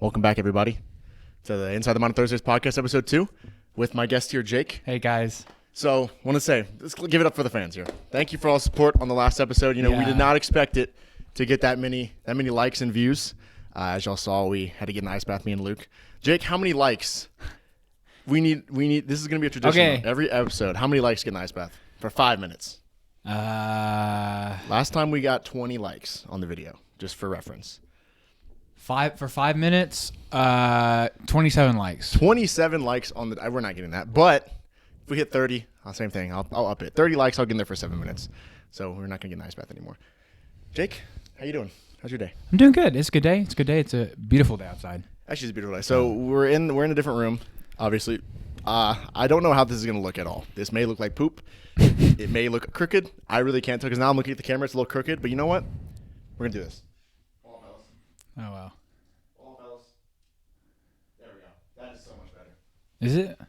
Welcome back, everybody, to the Inside the Mind on Thursdays podcast, episode 2, with my guest here, Jake. Hey, guys. So, I want to say, let's give it up for the fans here. Thank you for all the support on the last episode. We did not expect it to get that many likes and views. As y'all saw, we had to get an ice bath, me and Luke. Jake, how many likes? We need. This is going to be a tradition. Okay. Every episode, how many likes get an ice bath? For 5 minutes. Last time we got 20 likes on the video, just for reference. 5 minutes, 27 likes. 27 likes on the. We're not getting that, but if we hit 30, same thing. I'll up it. 30 likes, I'll get in there for 7 minutes. So we're not gonna get an ice bath anymore. Jake, how you doing? How's your day? I'm doing good. It's a good day. It's a beautiful day outside. Actually, it's a beautiful day. So we're in a different room, obviously. I don't know how this is gonna look at all. This may look like poop. It may look crooked. I really can't tell because now I'm looking at the camera. It's a little crooked, but you know what? We're gonna do this. Oh, wow. There we go. That is so much better. Is it?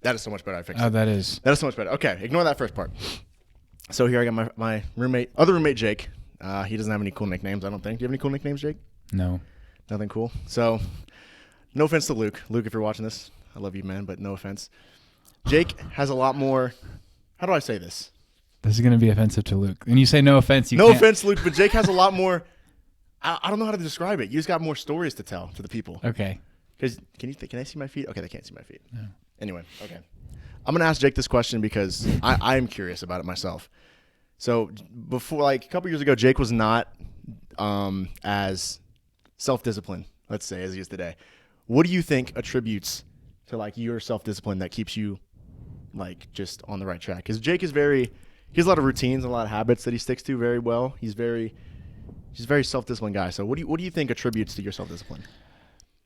That is so much better. I fixed it. Oh, that is. That is so much better. Okay, ignore that first part. So here I got my other roommate, Jake. He doesn't have any cool nicknames, I don't think. Do you have any cool nicknames, Jake? No. Nothing cool? So, no offense to Luke. Luke, if you're watching this, I love you, man, but no offense. Jake has a lot more, how do I say this? This is going to be offensive to Luke. When you say no offense, No offense, Luke, but Jake has a lot more, I don't know how to describe it. You just got more stories to tell to the people. Okay. Because can I see my feet? Okay, they can't see my feet. No. Anyway, okay. I'm going to ask Jake this question because I am curious about it myself. So before, like a couple years ago, Jake was not as self-disciplined, let's say, as he is today. What do you think attributes to like your self-discipline that keeps you like just on the right track? Because Jake is he has a lot of routines and a lot of habits that he sticks to very well. He's a very self-disciplined guy. So what do you think attributes to your self-discipline?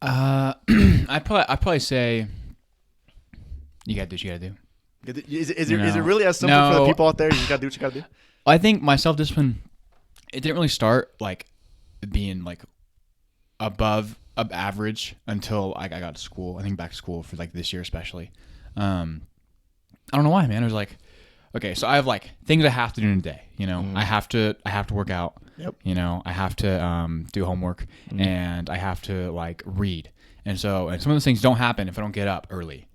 I'd probably say you gotta do what you gotta do. Is it really as simple for the people out there? You just gotta do what you gotta do. I think my self-discipline, it didn't really start like being like above average until I got to school. I think back to school for like this year especially. I don't know why, man. It was like, okay, so I have like things I have to do in a day. I have to work out. Yep. I have to do homework and I have to like read. And some of those things don't happen if I don't get up early,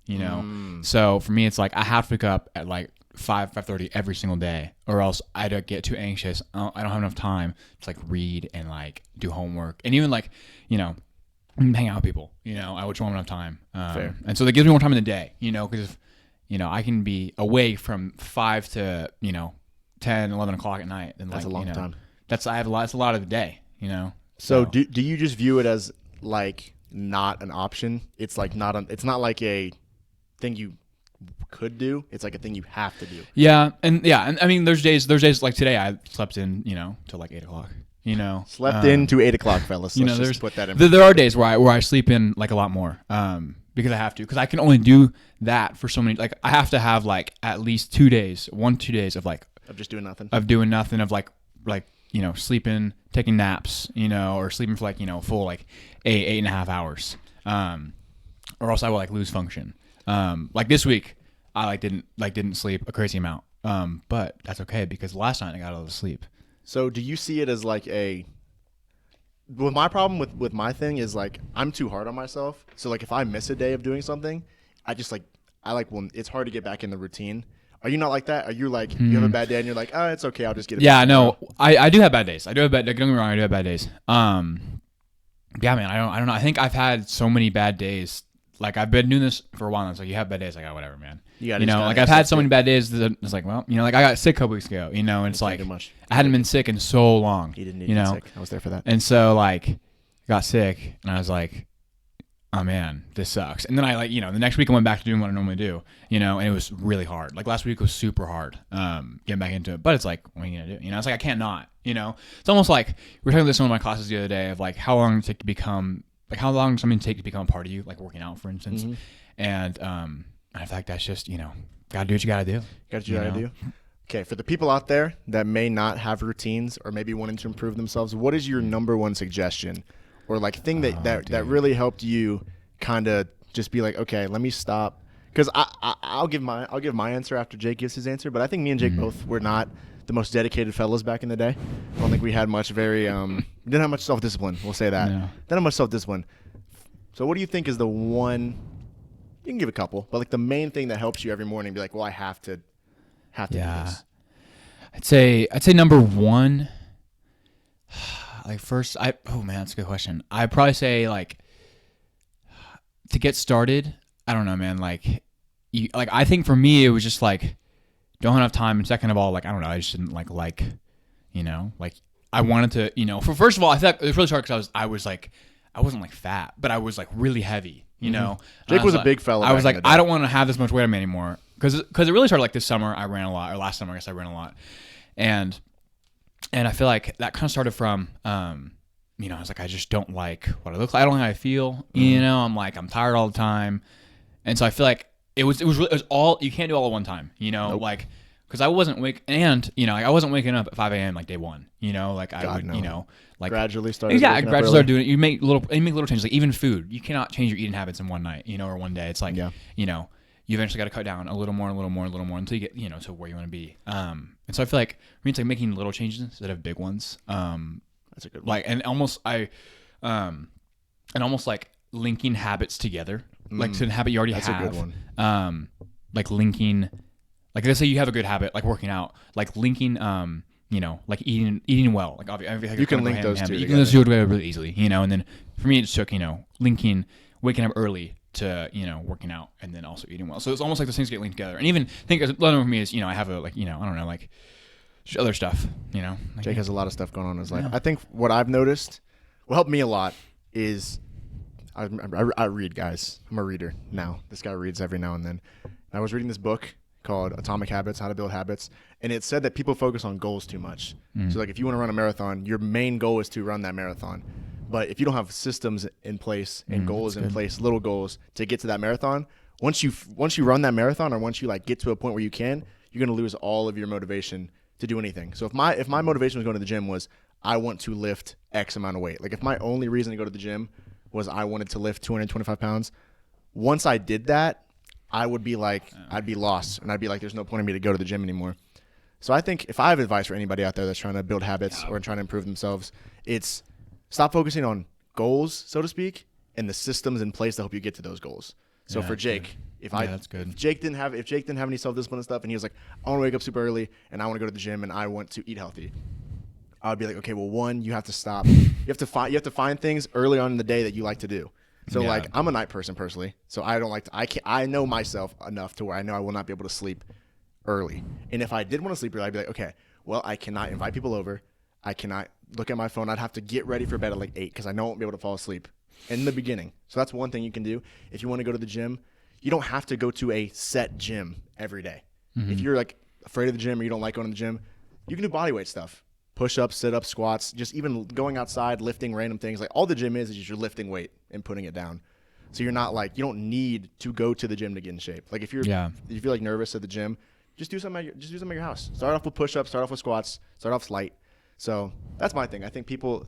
So for me, it's like I have to wake up at like 5:30 every single day, or else I don't get too anxious. I don't have enough time to like read and like do homework and even like, hang out with people, I would want enough time. Fair. And so that gives me more time in the day, because if, I can be awake from 5 to, 10, 11 o'clock at night. And that's a long time. That's a lot of the day, So do you just view it as like not an option? It's like it's not like a thing you could do. It's like a thing you have to do. Yeah, and I mean, there's days like today I slept in, till like 8 o'clock. Slept in to 8 o'clock, fellas. Let's just put that in. There are days where I sleep in like a lot more, because I have to, because I can only do that for so many. Like I have to have like at least 2 days, 2 days of like of just doing nothing. Of doing nothing, of like sleeping, taking naps, or sleeping for like full like 8.5 hours, or else I will like lose function. Like this week, I didn't sleep a crazy amount, but that's okay because last night I got a little sleep. So do you see it as like well, my problem with my thing is like I'm too hard on myself. So like if I miss a day of doing something, well, it's hard to get back in the routine. Are you not like that? Are you like you have a bad day and you're like, it's okay, I'll just get it. Yeah, no, I do have bad days. Don't get me wrong, I do have bad days. Yeah, man, I don't know. I think I've had so many bad days. Like I've been doing this for a while now. It's like you have bad days. Like whatever, man. Like I've had so many bad days that it's like, well, like I got sick a couple weeks ago. And it's like I hadn't been sick in so long. You didn't need to get sick. I was there for that. And so like I got sick and I was like, oh man, this sucks. And then I like, the next week I went back to doing what I normally do, and it was really hard. Like last week was super hard, getting back into it. But it's like, what are you gonna do? It's like I can't not, It's almost like we were talking about this in one of my classes the other day of like how long does something take to become a part of you, like working out, for instance. Mm-hmm. And I feel like that's just, gotta do what you gotta do. Gotta do what you gotta do. Okay, for the people out there that may not have routines or maybe wanting to improve themselves, what is your number one suggestion? Or like thing that really helped you kind of just be like, okay, let me stop. Because I'll give my answer after Jake gives his answer. But I think me and Jake both were not the most dedicated fellas back in the day. I don't think we had much we didn't have much self-discipline. We'll say that. No. Didn't have much self-discipline. So what do you think is the one? You can give a couple, but like the main thing that helps you every morning. Be like, well, I have to do this. I'd say number one. Like first, oh man, that's a good question. I'd probably say like to get started. I don't know, man. Like I think for me it was just like don't have time, and second of all, like I don't know, I just didn't like like I wanted to for first of all, I thought it was really hard because I wasn't like fat, but I was like really heavy, Jake was a big fella. I was back like, in the day. I don't want to have this much weight on me anymore because it really started like this summer. I ran a lot, or last summer I guess I ran a lot, and I feel like that kind of started from I was like I just don't like what I look like. I don't like how I feel. I'm like I'm tired all the time, and so I feel like it was all you can't do all at one time. Nope. Like because I wasn't I wasn't waking up at 5 a.m. like day one. Like I would no. like gradually started. Yeah, waking up gradually early. start doing it. You make little changes, like even food. You cannot change your eating habits in one night, or one day. It's like, you eventually got to cut down a little more until you get, to where you want to be. And so I feel like for me, it's like making little changes instead of big ones. That's a good one. Like, and almost like linking habits together, like to a habit you already have. That's a good one. Like linking, like let's say you have a good habit, like working out, like linking, like eating well. Like obviously, You can link those two You can link those two together really easily, and then for me it just took, linking waking up early to, working out and then also eating well. So it's almost like those things get linked together. And even think another one for me is, I have a I don't know, like just other stuff, Like, Jake has a lot of stuff going on in his life. I think what I've noticed, what helped me a lot is I read, guys. I'm a reader now. This guy reads every now and then. I was reading this book called Atomic Habits, How to Build Habits, and it said that people focus on goals too much. So like if you want to run a marathon, your main goal is to run that marathon. But if you don't have systems in place and goals in place, little goals to get to that marathon, once you run that marathon or once you like get to a point where you're going to lose all of your motivation to do anything. So if my motivation was going to the gym was I want to lift X amount of weight. Like if my only reason to go to the gym was I wanted to lift 225 pounds, once I did that, I would be like, I'd be lost. And I'd be like, there's no point in me to go to the gym anymore. So I think if I have advice for anybody out there that's trying to build habits or trying to improve themselves, it's stop focusing on goals, so to speak, and the systems in place to help you get to those goals. So for Jake, that's good. if Jake didn't have any self-discipline and stuff, and he was like, I want to wake up super early and I want to go to the gym and I want to eat healthy, I would be like, okay, well, one, you have to stop. You have to find things early on in the day that you like to do. So like I'm a night person personally, so I don't like to. I know myself enough to where I know I will not be able to sleep early. And if I did want to sleep early, I'd be like, okay, well, I cannot invite people over. I cannot look at my phone. I'd have to get ready for bed at like 8 because I know I won't be able to fall asleep in the beginning. So that's one thing you can do. If you want to go to the gym, you don't have to go to a set gym every day. If you're like afraid of the gym or you don't like going to the gym, you can do bodyweight stuff. Push-ups, sit-ups, squats, just even going outside, lifting random things. Like all the gym is just you're lifting weight and putting it down. So you're not like, you don't need to go to the gym to get in shape. Like if you feel like nervous at the gym, just do something at your house. Start off with push-ups, start off with squats, start off light. So that's my thing. I think people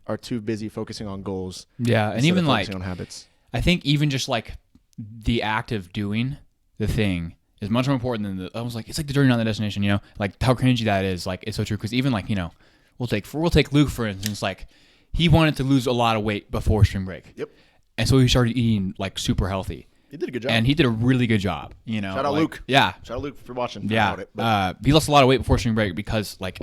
are too busy focusing on goals. Yeah, and even like on habits. I think even just like the act of doing the thing is much more important than I was like, it's like the journey, not the destination, like how cringy that is. Like it's so true. Cause even like, we'll take Luke, for instance, like he wanted to lose a lot of weight before spring break. Yep. And so he started eating like super healthy. He did a good job. And he did a really good job, Shout out like, Luke. Yeah. Shout out Luke for watching. Yeah. About it, he lost a lot of weight before spring break because like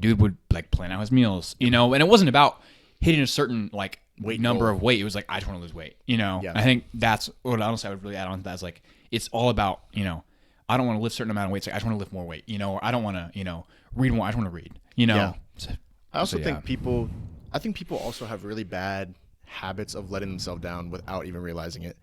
dude would like plan out his meals, and it wasn't about hitting a certain like number of weight. It was like, I just want to lose weight, Yeah. I think that's what honestly I would really add on to that is like, it's all about, I don't want to lift a certain amount of weight. It's like, I just want to lift more weight, or I don't want to, read more. I just want to read, Yeah. So, I also think people also have really bad habits of letting themselves down without even realizing it.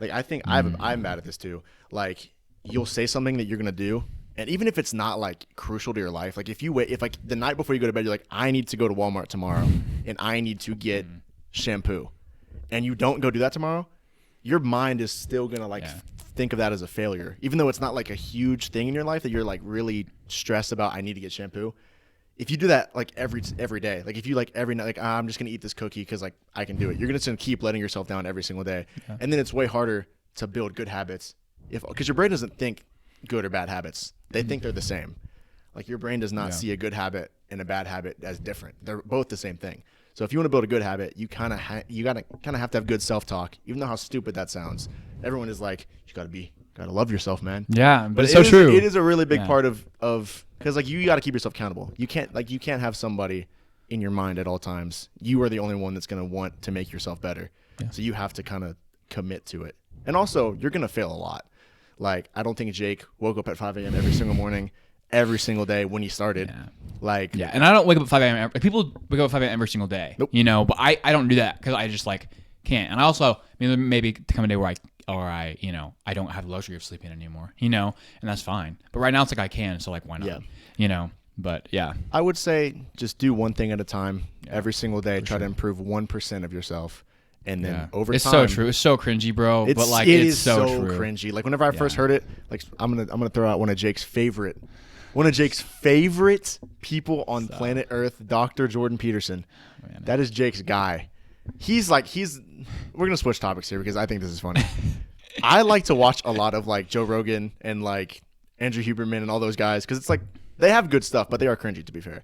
Like I think I'm bad at this too. Like you'll say something that you're gonna do, and even if it's not like crucial to your life, like if like the night before you go to bed, you're like, I need to go to Walmart tomorrow, and I need to get shampoo, and you don't go do that tomorrow, your mind is still gonna think of that as a failure, even though it's not like a huge thing in your life that you're like really stressed about. I need to get shampoo. If you do that like every day, like if you like every night, like I'm just gonna eat this cookie because like I can do it, you're gonna keep letting yourself down every single day, and then it's way harder to build good habits because your brain doesn't think good or bad habits; they think they're the same. Like your brain does not see a good habit and a bad habit as different; they're both the same thing. So if you want to build a good habit, you kind of have to have good self-talk. Even though how stupid that sounds, everyone is like, you gotta love yourself, man. Yeah, but it's it so is- true. It is a really big part of because like you got to keep yourself accountable. You can't have somebody in your mind at all times. You are the only one that's gonna want to make yourself better. Yeah. So you have to kind of commit to it. And also, you're gonna fail a lot. Like I don't think Jake woke up at 5 a.m. every single morning, every single day when he started. Yeah. Like Yeah, and I don't wake up at 5 a.m. Like people wake up at 5 a.m. every single day. Nope. You know, but I don't do that because I just like can't. And I also maybe come a day where I I don't have the luxury of sleeping anymore. You know, and that's fine. But right now it's like I can, so like why not? Yeah. You know, but yeah. I would say just do one thing at a time every single day. Try to improve 1% of yourself. And then over it's time, so true. It's so cringy, bro. But like it it's is so true. cringy. Like whenever I first heard it, like I'm gonna throw out one of Jake's favorite people on planet Earth, Dr. Jordan Peterson. Man. That is Jake's guy. We're gonna switch topics here because I think this is funny. I like to watch a lot of like Joe Rogan and like Andrew Huberman and all those guys because it's like they have good stuff, but they are cringy to be fair.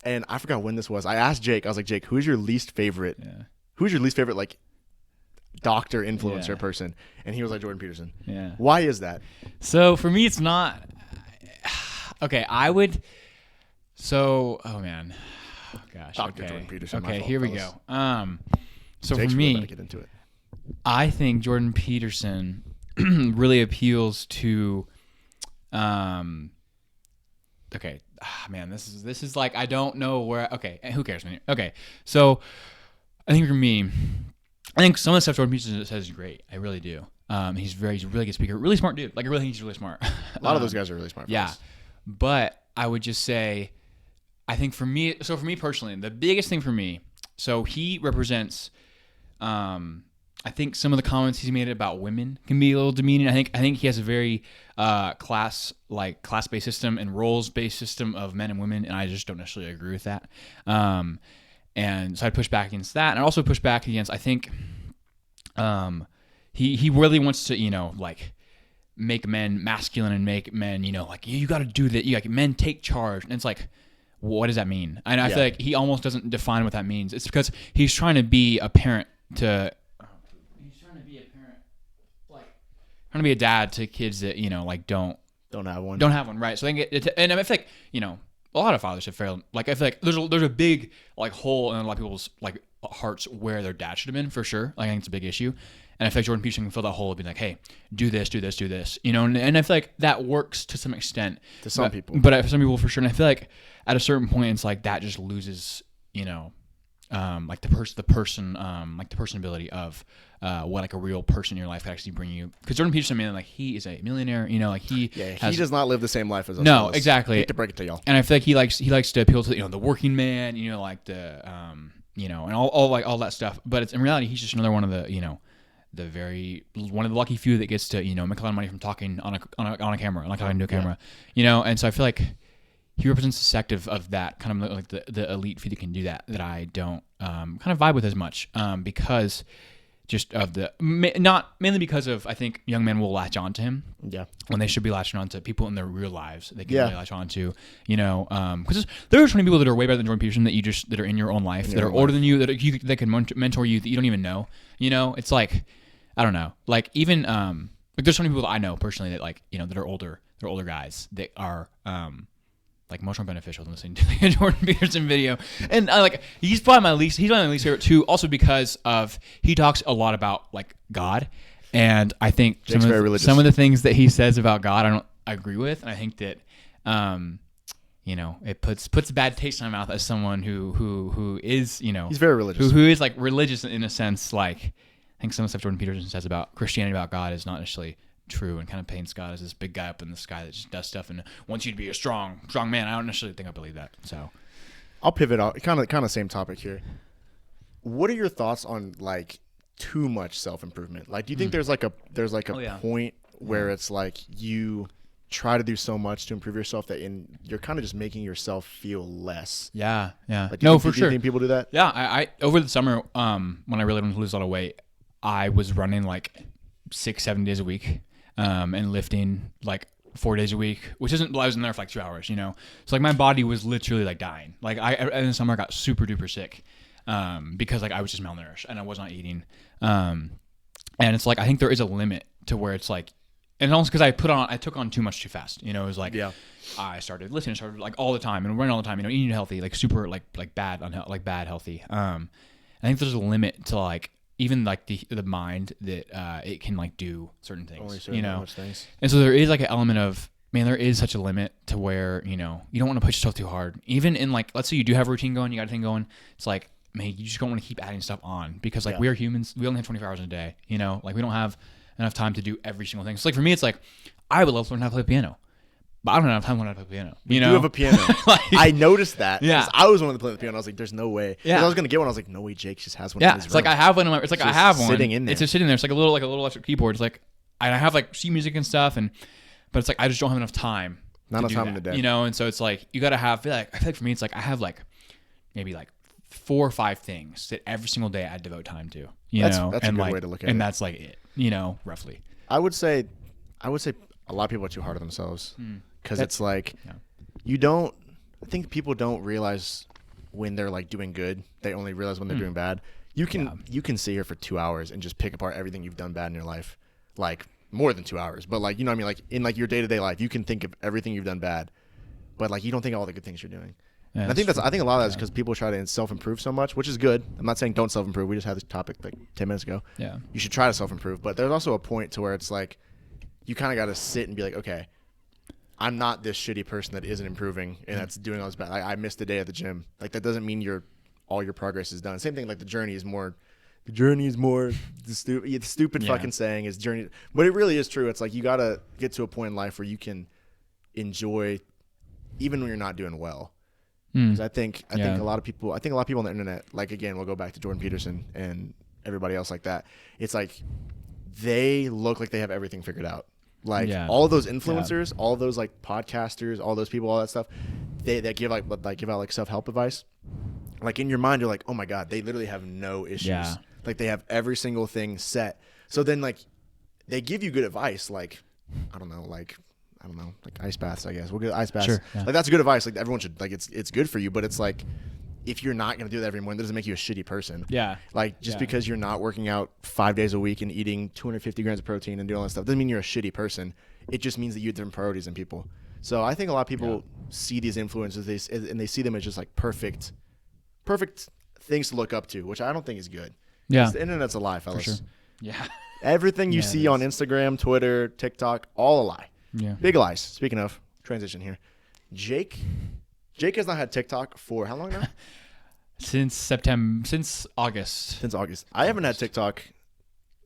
And I forgot when this was. I asked Jake. I was like, Jake, who's your least favorite? Yeah. Who's your least favorite like doctor influencer Yeah. person? And he was like Jordan Peterson. Yeah. Why is that? So for me, it's not. Okay, I would. So, oh man, oh, gosh. Dr. Okay. Jordan Peterson, my Okay, fault, here we fellas. go. So Jake's for really me, about to get into it. I think Jordan Peterson really appeals to. Okay, man, this is like I don't know where. Okay, who cares? Okay, so I think for me, I think some of the stuff Jordan Peterson says is great. I really do. He's a really good speaker, really smart dude. Like I really think he's really smart. A lot of those guys are really smart. Yeah, fellas. but I would just say, I think for me personally, the biggest thing for me, so he represents, I think some of the comments he's made about women can be a little demeaning. I think he has a very class-based system and roles-based system of men and women, and I just don't necessarily agree with that. And so I'd push back against that, and I also push back against, I think, he really wants to, like, make men masculine and make men, like, you got to do that. Like, men take charge. And it's like, what does that mean? And I feel like he almost doesn't define what that means. It's because he's trying to be a parent to, trying to be a dad to kids that, like, don't Don't have one, right? So I think and I feel like, a lot of fathers have failed. Like, I feel like there's a big, like, hole in a lot of people's, like, hearts where their dad should have been, for sure. Like, I think it's a big issue. And I feel like Jordan Peterson can fill that hole and be like, hey, do this, do this, do this. And I feel like that works to some extent. To some people. But for some people, for sure. And I feel like at a certain point, it's like that just loses, like the personability of what like a real person in your life could actually bring you. Because Jordan Peterson, man, like he is a millionaire. Like he he does not live the same life as us. No, fellas. exactly. Hate to break it to y'all. And I feel like he likes to appeal to the working man, like the and all that stuff. But it's in reality he's just another one of the one of the lucky few that gets to make a lot of money from talking on a camera, like talking to a camera, And so I feel like he represents a sect of that kind of like the elite few that can do that I don't kind of vibe with as much because just of not mainly because of I think young men will latch on to him when they should be latching on to people in their real lives they can really latch on to because there are so many people that are way better than Jordan Peterson that are in your own life that are older than you that can mentor you that you don't even know. It's like I don't know, like even like there's so many people that I know personally that like that are older, they're older guys that are like much more beneficial than listening to like a Jordan Peterson video. And like he's probably my least favorite too, also because of he talks a lot about like God, and I think some of the things that he says about God I don't agree with, and I think that it puts a bad taste in my mouth as someone who is he's very religious, who is like religious in a sense. Like I think some of the stuff Jordan Peterson says about Christianity, about God, is not necessarily true, and kind of paints God as this big guy up in the sky that just does stuff and wants you to be a strong man. I don't necessarily think I believe that. So I'll pivot out. Kind of same topic here. What are your thoughts on like too much self-improvement? Like, do you think there's like a point where it's like you try to do so much to improve yourself that you're kind of just making yourself feel less? Yeah. Like, For sure. Do you think people do that? Yeah. I over the summer, when I really wanted to lose a lot of weight, I was running like 6-7 days a week. And lifting like 4 days a week, which isn't, I was in there for like 2 hours, So like my body was literally like dying. Like in the summer I got super duper sick. because like I was just malnourished and I was not eating. And it's like I think there is a limit to where it's like, and also because I took on too much too fast. You know, it was like I started listening, started like all the time and running all the time. You know, eating healthy, like super like bad bad healthy. I think there's a limit to like even like the mind that it can like do certain things. You know, things. And so there is like an element of, man, there is such a limit to where, you know, you don't want to push yourself too hard. Even in like, let's say you do have a routine going, you got a thing going. It's like, man, you just don't want to keep adding stuff on because like we are humans. We only have 24 hours in a day, you know, like we don't have enough time to do every single thing. So like for me, it's like, I would love to learn how to play piano, but I don't have enough time to learn how to play piano. You know? do have a piano. Like, I noticed that. Yeah. I was one of the playing the piano. I was like, there's no way. Yeah. I was going to get one. I was like, no way, Jake just has one. Yeah. In his It's room. like I have one. It's like I have one. Sitting in there. It's just sitting there. It's like a little electric keyboard. It's like, and I have like sheet music and stuff. But it's like, I just don't have enough time. Not enough time in the day. You know, and so it's like you gotta have I feel like for me it's like I have like maybe like 4 or 5 things that every single day I devote time to. You know, that's and a good like, way to look at it. and that's like it. You know, roughly. I would say a lot of people are too hard on themselves because it's like you don't. I think people don't realize when they're like doing good. They only realize when they're doing bad. You can sit here for 2 hours and just pick apart everything you've done bad in your life, like. More than 2 hours, but like, you know what I mean? Like in like your day-to-day life, you can think of everything you've done bad, but like you don't think of all the good things you're doing. Yeah, and I think a lot of that is because people try to self-improve so much, which is good. I'm not saying don't self-improve. We just had this topic like 10 minutes ago. Yeah. You should try to self-improve, but there's also a point to where it's like you kind of got to sit and be like, okay, I'm not this shitty person that isn't improving and that's doing all this bad. I missed a day at the gym. Like that doesn't mean all your progress is done. Same thing, like the journey is more the stupid fucking saying is journey, but it really is true. It's like you gotta get to a point in life where you can enjoy even when you're not doing well. Because I think a lot of people on the internet, like again, we'll go back to Jordan Peterson and everybody else like that. It's like they look like they have everything figured out. Like all of those influencers, all of those like podcasters, all those people, all that stuff, they give give out like self-help advice. Like in your mind, you're like, oh my God, they literally have no issues. Yeah. Like they have every single thing set. So then like they give you good advice. Like, I don't know, like ice baths, I guess. We'll get ice baths. Sure, yeah. Like that's good advice. Like everyone should, like it's good for you, but it's like, if you're not going to do that every morning, that doesn't make you a shitty person. Yeah. Like just because you're not working out 5 days a week and eating 250 grams of protein and doing all that stuff doesn't mean you're a shitty person. It just means that you have different priorities than people. So I think a lot of people see these influencers and they see them as just like perfect things to look up to, which I don't think is good. Yeah. The internet's a lie, fellas. For sure. Yeah. Everything you see on Instagram, Twitter, TikTok, all a lie. Yeah. Big lies. Speaking of, transition here. Jake has not had TikTok for how long now? Since August. I haven't had TikTok,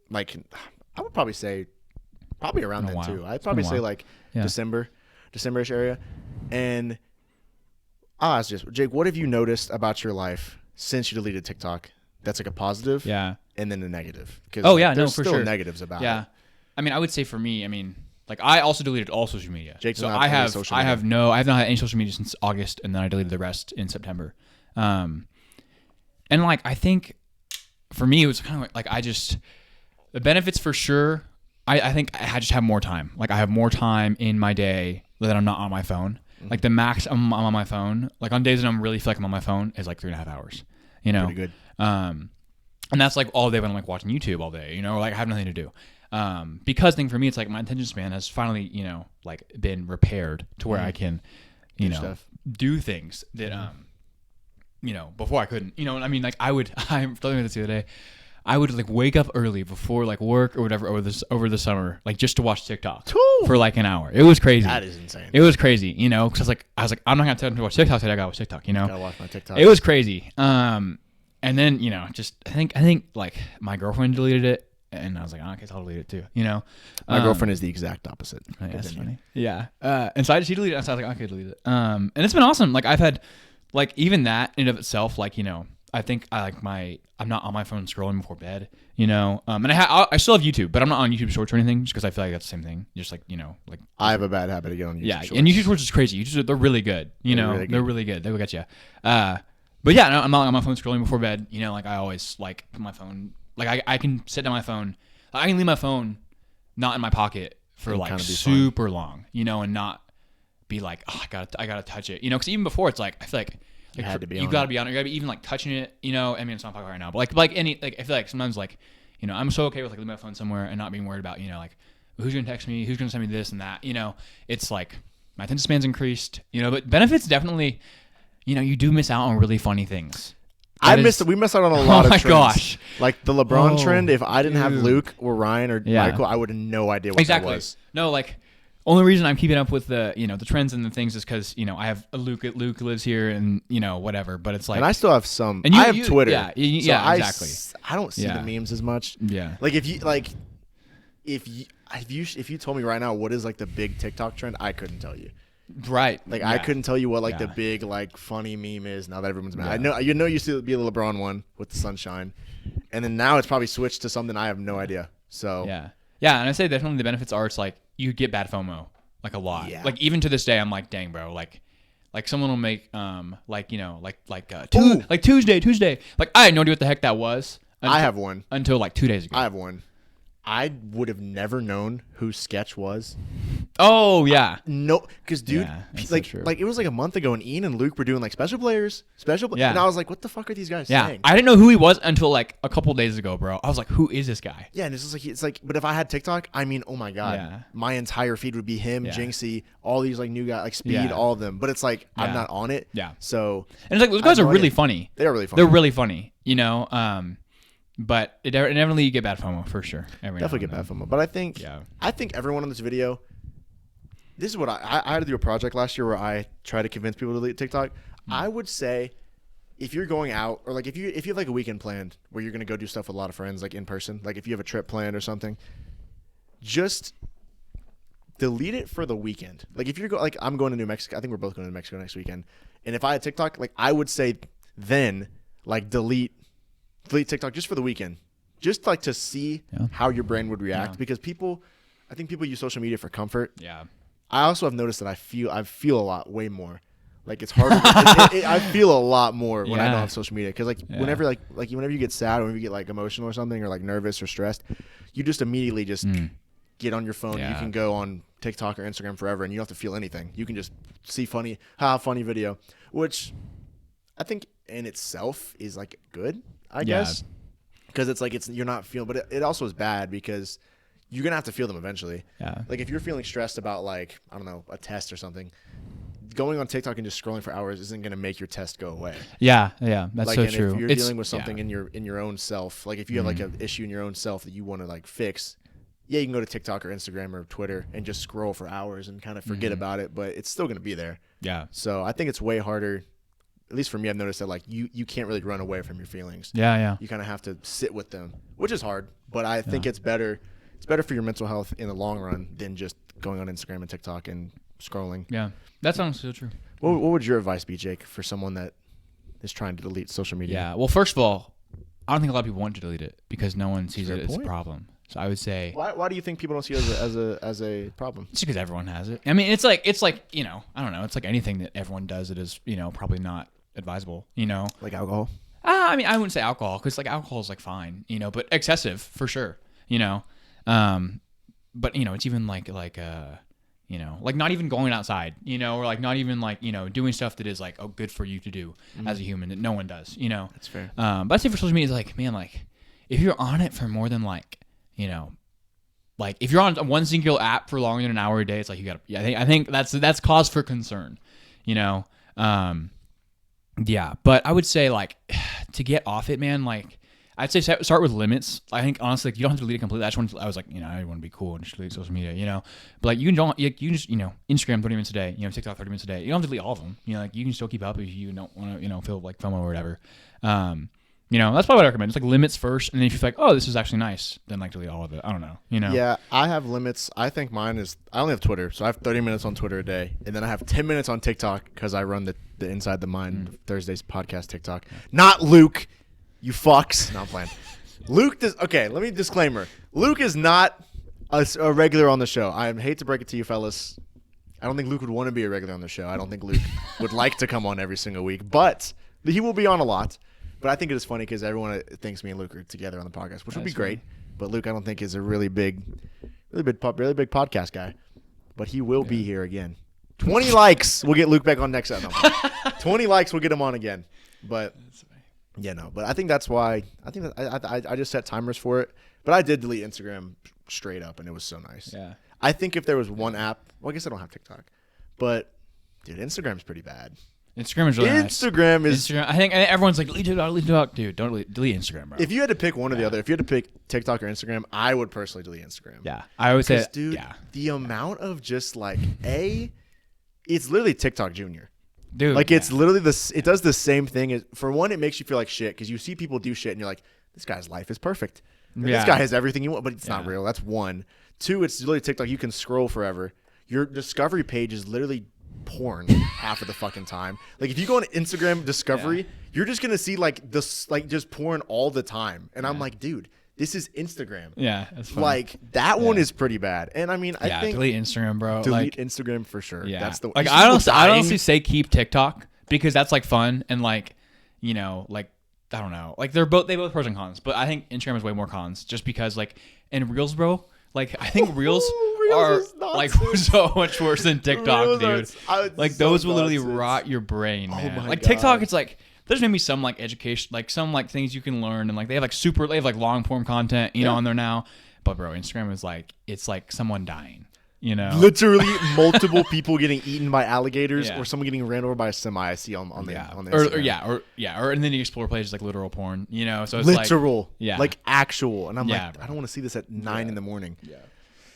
like, I would probably say, around then too. I'd probably say like December-ish area. And I'll ask just, Jake, what have you noticed about your life since you deleted TikTok that's like a positive and then a negative? Because there's still negatives about it. Yeah. I mean, I would say for me, like I also deleted all social media. So I have not had any social media since August, and then I deleted the rest in September. And like I think for me it was kind of like the benefits for sure. I think I just have more time. Like I have more time in my day that I'm not on my phone. Mm-hmm. Like the max I'm on my phone. Like on days that I'm really feel like I'm on my phone is like 3.5 hours. You know, pretty good. And that's like all day when I'm like watching YouTube all day. You know, like I have nothing to do. Because thing for me, it's like my attention span has finally, you know, like been repaired to where I can, do things that, you know, before I couldn't, you know, I mean, like I'm telling you this the other day, I would like wake up early before like work or whatever over the summer, like just to watch TikTok for like an hour. It was crazy. That is insane. It was crazy, you know, because I was like, I'm not gonna tell them to watch TikTok today. I gotta watch TikTok, you know. Gotta watch my TikTok. It was crazy. And then you know, just I think like my girlfriend deleted it. And I was like, oh, okay, so I'll delete it too, you know? My girlfriend is the exact opposite. Oh, yeah, that's funny. Yeah. And so she deleted it. And so I was like, okay, delete it. And it's been awesome. Like I've had, like even that in and of itself, like, you know, I think I'm not on my phone scrolling before bed, you know? And I still have YouTube, but I'm not on YouTube Shorts or anything just because I feel like that's the same thing. Just like, you know, like. I have a bad habit to get on YouTube Shorts. And YouTube Shorts is crazy. They're really good. You know, they're really good. They will get you. But yeah, no, I'm not on my phone scrolling before bed. You know, like I always like put my phone. Like I can sit down my phone. I can leave my phone not in my pocket for like super long, you know, and not be like, oh, I gotta touch it, you know, because even before it's like I feel like You had to be You on got to it. be on it. You got to be even like touching it. You know, I mean, it's not popular right now, but like any like I feel like sometimes like you know I'm so okay with like leaving my phone somewhere and not being worried about like who's gonna text me, who's gonna send me this and that. You know, it's like my attention span's increased. You know, but benefits definitely. You know, you do miss out on really funny things. We missed out on a lot of my trends. gosh. Like the LeBron Oh, trend, if I didn't have dude. Luke or Ryan or Yeah. Michael, I would have no idea what Exactly. that was. No, like only reason I'm keeping up with the the trends and the things is because I have a Luke. Luke lives here, and whatever. But it's like, And I still have some. And I have Twitter. yeah, so exactly. I don't see Yeah. the memes as much. Yeah. Like if you told me right now what is like the big TikTok trend, I couldn't tell you. Right. Like I couldn't tell you what like the Yeah. big like funny meme is now that everyone's mad. Yeah. I know you used to be the LeBron one with the sunshine, and then now it's probably switched to something I have no idea. So Yeah. Yeah, and I say definitely the benefits are it's like you get bad FOMO like a lot. Yeah. Like even to this day, I'm like, dang, bro, like someone will make Ooh. Tuesday. Like I had no idea what the heck that was. I have one. Until like 2 days ago. I have one. I would have never known who Sketch was. Oh yeah. No, because dude, Yeah, that's so like true. it was like a month ago, and Ian and Luke were doing like Yeah. and I was like, what the fuck are these guys Yeah. saying? I didn't know who he was until like a couple days ago, bro. I was like, who is this guy? Yeah, and it's like, but if I had TikTok, I mean, oh my god, Yeah. my entire feed would be him, Yeah. Jinxie, all these like new guys, like Speed, Yeah. all of them. But it's like I'm Yeah. not on it. Yeah. So And it's like those I have guys are no really idea. funny. they are really fun. They're really funny, but inevitably you get bad FOMO for sure. Definitely get bad FOMO. But I think Yeah. everyone on this video. This is what I had to do a project last year where I try to convince people to delete TikTok. I would say if you're going out or like if you have like a weekend planned where you're gonna go do stuff with a lot of friends like in person, like if you have a trip planned or something, just delete it for the weekend. Like if you're like I'm going to New Mexico, I think we're both going to New Mexico next weekend. And if I had TikTok, like I would say then like delete TikTok just for the weekend, just like to see how your brain would react because I think people use social media for comfort. Yeah. I also have noticed that I feel a lot way more. Like it's harder. I feel a lot more when I don't Yeah. have social media because whenever whenever you get sad or whenever you get like emotional or something or like nervous or stressed, you just immediately just get on your phone. Yeah. You can go on TikTok or Instagram forever, and you don't have to feel anything. You can just see funny video, which I think in itself is like good, I guess, because it's like you're not feeling, but it also is bad because you're gonna have to feel them eventually. Yeah. Like if you're feeling stressed about like I don't know a test or something, going on TikTok and just scrolling for hours isn't gonna make your test go away. Yeah. That's Like so and true. if you're It's- dealing with something yeah. in your own self, like if you have like an issue in your own self that you want to like fix, yeah, you can go to TikTok or Instagram or Twitter and just scroll for hours and kind of forget about it, but it's still gonna be there. Yeah. So I think it's way harder. At least for me, I've noticed that like you can't really run away from your feelings. Yeah. You kind of have to sit with them, which is hard. But I think it's better. It's better for your mental health in the long run than just going on Instagram and TikTok and scrolling. Yeah. That sounds so true. What would your advice be, Jake, for someone that is trying to delete social media? Yeah. Well, first of all, I don't think a lot of people want to delete it because no one sees Fair it as a point. problem. So I would say Why do you think people don't see it as a problem? it's because everyone has it. I mean, it's like I don't know. It's like anything that everyone does. It is probably not advisable. Like alcohol? I mean, I wouldn't say alcohol because like alcohol is like fine, but excessive for sure. But it's even like not even going outside, or like not even like doing stuff that is like good for you to do as a human that no one does. That's fair. But I'd say for social media, it's like man, like if you're on it for more than like if you're on one singular app for longer than an hour a day, it's like you gotta. Yeah, I think that's cause for concern. Yeah, but I would say like to get off it, man. Like I'd say start with limits. I think honestly, like, you don't have to delete it completely. I was like, I want to be cool and just delete social media, But like you just Instagram 30 minutes a day, TikTok 30 minutes a day. You don't have to delete all of them. Like you can still keep up if you don't want to, feel like FOMO or whatever. That's probably what I recommend. It's like limits first, and then if you feel like, oh, this is actually nice, then like delete all of it. I don't know. Yeah, I have limits. I think mine is I only have Twitter, so I have 30 minutes on Twitter a day, and then I have 10 minutes on TikTok because I run the Inside the Mind Thursdays podcast TikTok. Not Luke, you fucks. No, I'm playing. Luke does. Okay, let me disclaimer. Luke is not a regular on the show. I hate to break it to you, fellas. I don't think Luke would want to be a regular on the show. I don't think Luke would like to come on every single week, but he will be on a lot. But I think it is funny because everyone thinks me and Luke are together on the podcast, which would be great. But Luke, I don't think is a really big podcast guy. But he will be here again. 20 likes, we'll get Luke back on next time. 20 likes, we'll get him on again. But yeah, no. But I think that's why I just set timers for it. But I did delete Instagram straight up, and it was so nice. Yeah. I think if there was one app, well, I guess I don't have TikTok, but dude, Instagram's pretty bad. Instagram is really nice. Instagram is. Instagram. I think everyone's like, delete TikTok. Dude, don't delete Instagram, bro. If you had to pick one or the other, if you had to pick TikTok or Instagram, I would personally delete Instagram. Yeah. I always say, Dude, yeah. the amount of just like it's literally TikTok Junior. Dude. Like it's literally it does the same thing. For one, it makes you feel like shit because you see people do shit and you're like, this guy's life is perfect. This guy has everything you want, but it's not real. That's one. Two, it's literally TikTok. You can scroll forever. Your discovery page is literally porn half of the fucking time. Like if you go on Instagram discovery, you're just gonna see like this, like just porn all the time. And I'm like, dude, this is Instagram. Yeah, that's funny. Like that one is pretty bad. And I mean, I think delete Instagram, bro. delete Instagram for sure. Yeah, That's the like I honestly say keep TikTok because that's like fun and like like I don't know, like they both pros and cons, but I think Instagram has way more cons just because like in Reels, bro. Like I think Reels are like so much worse than TikTok, dude. Like those will literally rot your brain, man. Like TikTok, it's like there's maybe some like education, like some like things you can learn, and like they have like long form content, you know, on there now. But bro, Instagram is like it's like someone dying, you know, literally multiple people getting eaten by alligators or someone getting ran over by a semi. I see on the Instagram. or and then you explore places like literal porn, you know. So it's literal, like, like actual, and I'm like, bro. I don't want to see this at 9 in the morning. Yeah.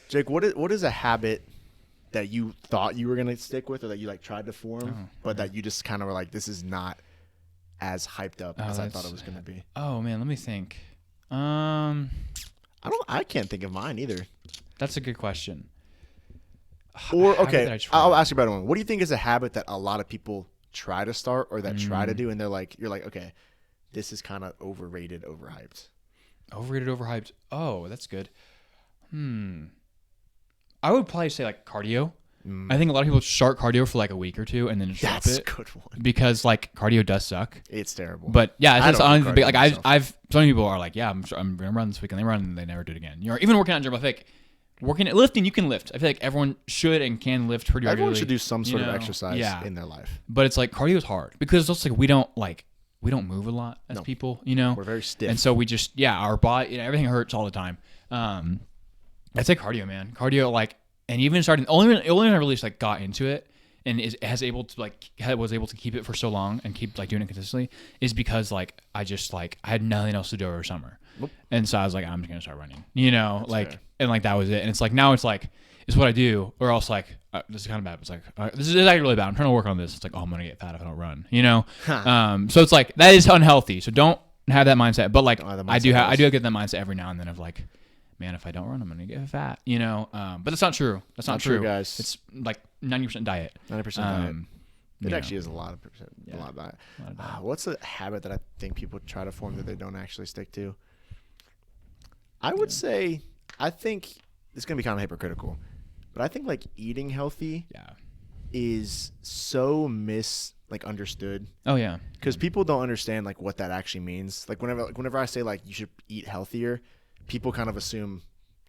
Jake, what is a habit that you thought you were gonna stick with, or that you like tried to form, but that you just kind of were like, this is not as hyped up as I thought it was gonna be? Oh man, let me think. I can't think of mine either. That's a good question. Or okay, I'll ask you a better one. What do you think is a habit that a lot of people try to start or that try to do, and you're like, okay, this is kind of overrated, overhyped. Overrated, overhyped. Oh, that's good. I would probably say like cardio. I think a lot of people start cardio for like a week or two and then just drop it. That's a good one. Because like cardio does suck. It's terrible. But yeah, it's honestly like myself. some people are like, yeah, I'm gonna run this week, and they run and they never do it again. You're even working out in gym. I think lifting, you can lift. I feel like everyone should and can lift pretty regularly. Everyone should do some sort of exercise in their life. But it's like cardio is hard because it's like we don't move a lot as people, you know. We're very stiff. And so we just our body, everything hurts all the time. I'd say cardio, man. Cardio, like, and even starting only when I really just like got into it and was able to keep it for so long and keep like doing it consistently is because like I had nothing else to do over summer. And so I was like, I'm just gonna start running, you know. That's like fair. And like that was it. And it's like now it's like it's what I do, or else like this is kind of bad. It's like this is actually really bad. I'm trying to work on this. It's like, oh, I'm gonna get fat if I don't run, you know. So it's like that is unhealthy. So don't have that mindset. But like I do get that mindset every now and then of like, man, if I don't run, I'm gonna get fat, you know. But that's not true. That's not true, guys. It's like 90% diet. 90% diet. It actually is a lot of percent. A lot of diet. What's a habit that I think people try to form that they don't actually stick to? I would say, I think it's gonna be kind of hypocritical, but I think like eating healthy is so understood. Oh yeah, because people don't understand like what that actually means. Like whenever I say like you should eat healthier, people kind of assume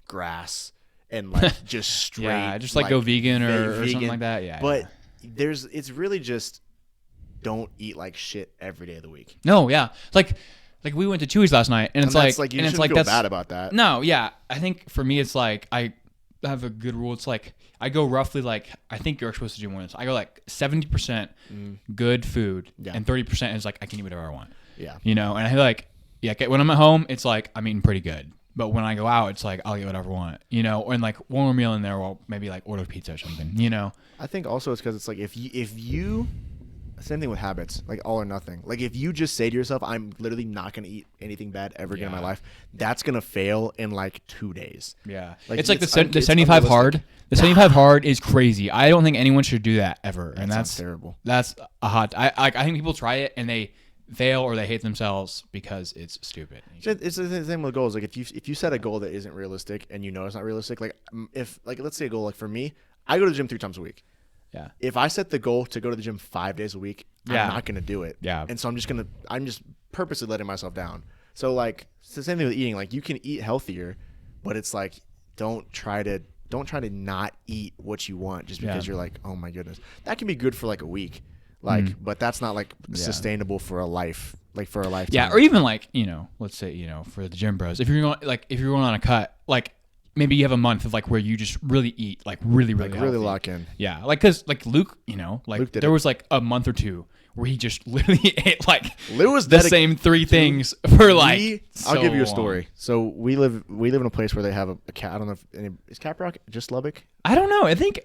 grass and like just straight, just like go vegan or something like that. But it's really just don't eat like shit every day of the week. No, yeah, it's like we went to Chewy's last night, and it's like you shouldn't feel bad about that. No, yeah, I think for me it's like I have a good rule. It's like I go roughly like I think you're supposed to do more than this. I go like 70% good food, and 30% is like I can eat whatever I want. Yeah, you know, and I feel like when I'm at home, it's like I'm eating pretty good. But when I go out, it's like I'll get whatever I want, you know, and like one more meal in there, or maybe like order pizza or something, you know. I think also it's because it's like if you same thing with habits, like all or nothing. Like if you just say to yourself, I'm literally not going to eat anything bad ever again in my life, that's going to fail in like 2 days. Yeah. It's like the 75 hard. The 75 hard is crazy. I don't think anyone should do that ever. And that's terrible. That's a hot. I think people try it and they fail or they hate themselves because it's stupid. It's the same with goals. Like if you set a goal that isn't realistic and you know it's not realistic, like if like let's say a goal like for me, I go to the gym 3 times a week. Yeah. If I set the goal to go to the gym 5 days a week, I'm not going to do it. Yeah. And so I'm just purposely letting myself down. So like it's the same thing with eating. Like you can eat healthier, but it's like don't try to don't try to not eat what you want just because Yeah. you're like, oh my goodness. That can be good for like a week, like, but that's not like sustainable for a life, like for a lifetime. Yeah, or even like, let's say, for the gym bros, if you're going on a cut, like maybe you have a month of like where you just really eat, like really like really healthy. lock in. Yeah, like because like Luke, Luke did there it. was like a month or two where he just literally ate like Lou was the same three things for like. I'll give you a so story. long. So we live in a place where they have a cat. I don't know if is Caprock just Lubbock. I don't know. I think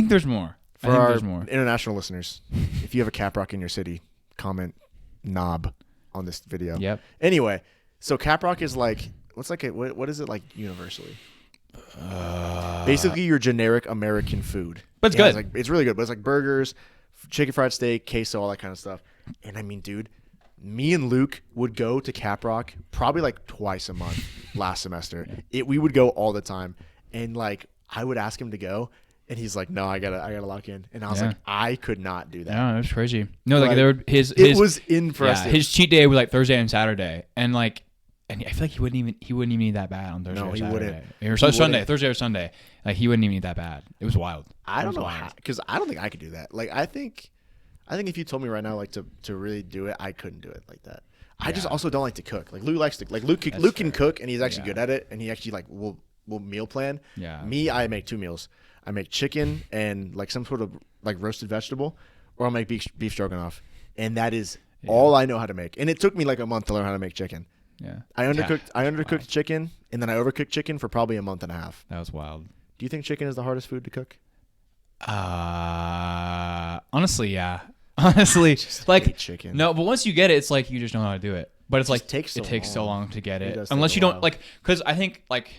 there's more. For I think our there's more. international listeners, if you have a Caprock in your city, comment knob on this video. Yep. Anyway, so Caprock is like what is it like universally? Basically, your generic American food. But it's Yeah, good. It's really good. But it's like burgers, chicken fried steak, queso, all that kind of stuff. And I mean, dude, me and Luke would go to Caprock probably like twice a month last semester. We would go all the time, and like I would ask him to go, and he's like, "No, I gotta lock in." And I was Yeah. like, I could not do that. Yeah, it was crazy. No, like Like, there would his It was impressive. his cheat day was like Thursday and Saturday, and like. And I feel like he wouldn't even eat that bad on Thursday No, or he Saturday. wouldn't. Or He Sunday, wouldn't. Thursday or Sunday. Like he wouldn't even eat that bad. It was wild. I It don't was know wild. how, because I don't think I could do that. Like I think if you told me right now like to really do it, I couldn't do it like that. I just Yeah. also don't like to cook. Like Luke likes to Luke can cook, and he's actually good at it, and he actually like will meal plan. Yeah. Me, I make 2 meals. I make chicken and like some sort of like roasted vegetable, or I'll make beef stroganoff, and that is all I know how to make. And it took me like a month to learn how to make chicken. Yeah. I undercooked Wow. chicken, and then I overcooked chicken for probably a month and a half. That was wild. Do you think chicken is the hardest food to cook? Honestly, yeah. Honestly, like hate chicken. no, but once you get it, it's like you just know how to do it. But it's like takes so it takes so long. long to get It it, does take unless a you don't while. like. Because I think like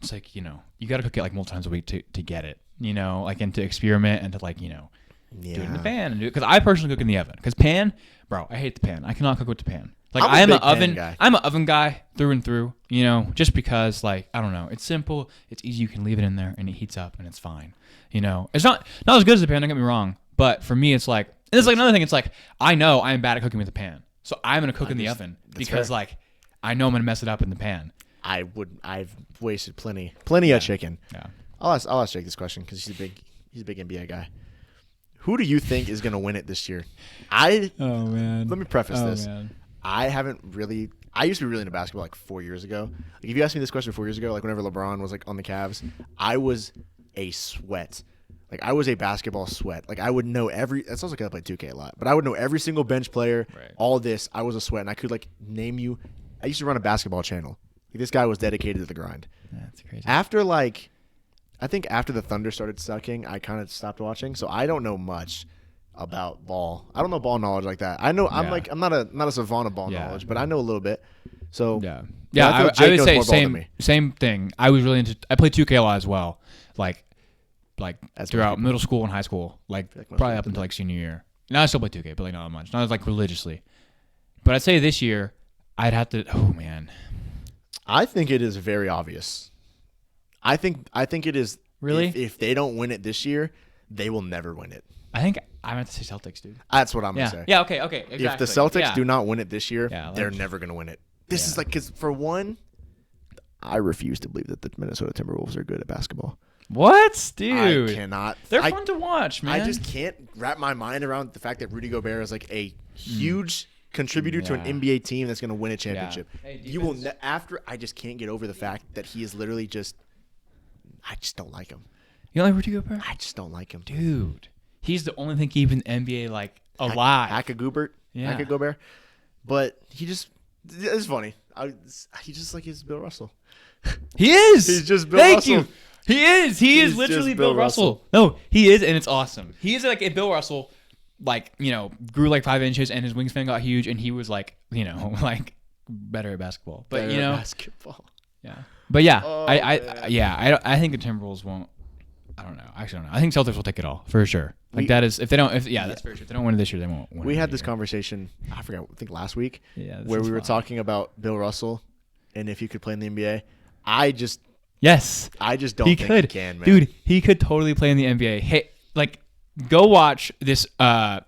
it's like you got to cook it like multiple times a week to get it. Like and to experiment and to like do it in the pan and do it. Because I personally cook in the oven. Because pan, bro, I hate the pan. I cannot cook with the pan. Like I'm a I am big an pan oven guy. I'm an oven guy through and through. Just because like I don't know, it's simple, it's easy. You can leave it in there and it heats up and it's fine. It's not as good as the pan. Don't get me wrong, but for me, it's like, and it's like another thing. It's like I know I'm bad at cooking with the pan, so I'm gonna cook in the oven because fair. like I know I'm gonna mess it up in the pan. I've wasted plenty of chicken. Yeah. I'll ask Jake this question because he's a big NBA guy. Who do you think is going to win it this year? Oh man. Let me preface this. Man. I used to be really into basketball like 4 years ago. Like if you asked me this question 4 years ago, like whenever LeBron was like on the Cavs, I was a sweat. Like I was a basketball sweat. Like I would know that sounds like I played 2K a lot, but I would know every single bench player, Right. all this. I was a sweat, and I could like name you. I used to run a basketball channel. Like, this guy was dedicated to the grind. That's crazy. I think after the Thunder started sucking, I kind of stopped watching. So I don't know much about ball. I don't know ball knowledge like that. I know I'm not a savant of ball Yeah. knowledge, but I know a little bit. So Yeah. I Yeah, feel I Jake would knows say more ball than me. same thing. I was really into. I played 2K a lot as well, like As throughout most people. middle school and high school, like like most probably people up do until like senior year. Now I still play 2K, but like not much. Not like religiously. But I'd say this year, I'd have to. Oh man, I think it is very obvious. I think it is. Really? If they don't win it this year, they will never win it. I think I meant to say Celtics, dude. That's what I'm Yeah. gonna say. Yeah. Okay. Exactly. If the Celtics Yeah. do not win it this year, Yeah, they're like- never gonna win it. This Yeah. is like because for one, I refuse to believe that the Minnesota Timberwolves are good at basketball. What, dude? I cannot. They're I, fun to watch, man. I just can't wrap my mind around the fact that Rudy Gobert is like a huge contributor to an Yeah. NBA team that's going to win a championship. Hey, You will defense- I just can't get over the fact that he is literally just. I just don't like him. You don't like Rudy Gobert? I just don't like him. Dude, he's the only thing keeping the NBA like alive. Hacka Gobert. Yeah. Hacka Gobert. But he just. It's funny. He just like his Bill Russell. He is. He's just Bill Thank Russell. you. He is. He is He's literally just Bill Bill Russell. No, he is, and it's awesome. He is like if Bill Russell, like grew like 5 inches, and his wingspan got huge, and he was like like better at basketball. But Better at basketball. yeah. But yeah, Oh, I think the Timberwolves won't. I don't know. I actually don't know. I think Celtics will take it all for sure. Like We- that is if they don't. That's very true. If they don't win it this year, they won't win. We it had the this year. conversation, I think last week, Yeah, this where is we were fun. talking about Bill Russell and if he could play in the NBA. I just Yes. don't He think could, he can, man. dude. He could totally play in the NBA. Hey, like, go watch this Oh,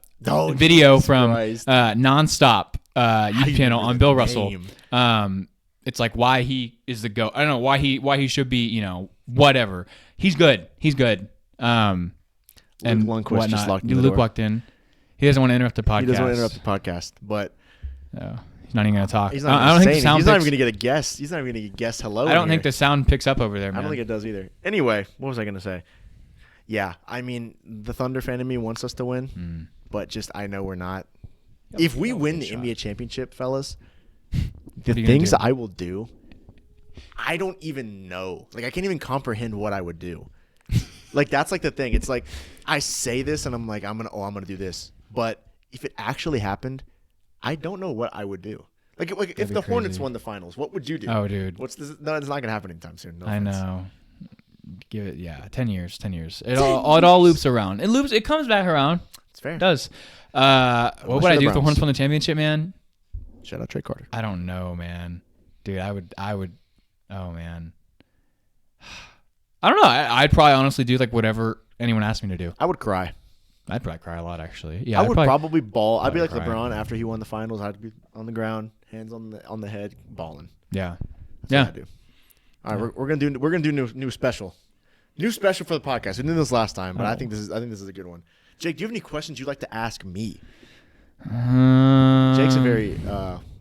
video Jesus from Christ. Nonstop YouTube you channel remember on the Bill Russell. name? it's like why he is the GOAT. I don't know why he should be, whatever. He's good. And Lundqvist just locked in the Luke door. walked in. He doesn't want to interrupt the podcast. He doesn't want to interrupt the podcast, but No, he's not even going to talk. he's I not don't think the he's sound not even picks- going to get a guess. He's not even going to get guess hello. I don't in think here. the sound picks up over there, man. I don't think it does either. Anyway, what was I going to say? Yeah, I mean, the Thunder fan in me wants us to win, but just I know we're not. If we win the NBA championship, fellas, the What are you gonna things do? I will do, I don't even know. Like, I can't even comprehend what I would do. Like, that's like the thing. It's like I say this and I'm like, I'm gonna do this, but if it actually happened, I don't know what I would do. Like if be the Hornets crazy. won the finals, what would you do? Oh, dude. What's this? No, it's not gonna happen anytime soon. No I offense. know. Give it, 10 years. It all loops around. It comes back around. It's fair. It does. What would you're I the do if the Browns. Hornets won the championship, man? Shout out Trey Carter. I don't know, man. Dude, I would. Oh man. I don't know. I'd probably honestly do like whatever anyone asked me to do. I would cry. I'd probably cry a lot, actually. Yeah, I I'd would probably bawl. I'd be like probably cry. LeBron after he won the finals. I'd be on the ground, hands on the head, balling. Yeah. That's Yeah. what I do. All right, we're gonna do new special for the podcast. We did this last time, but I think this is a good one. Jake, do you have any questions you'd like to ask me? Jake's a very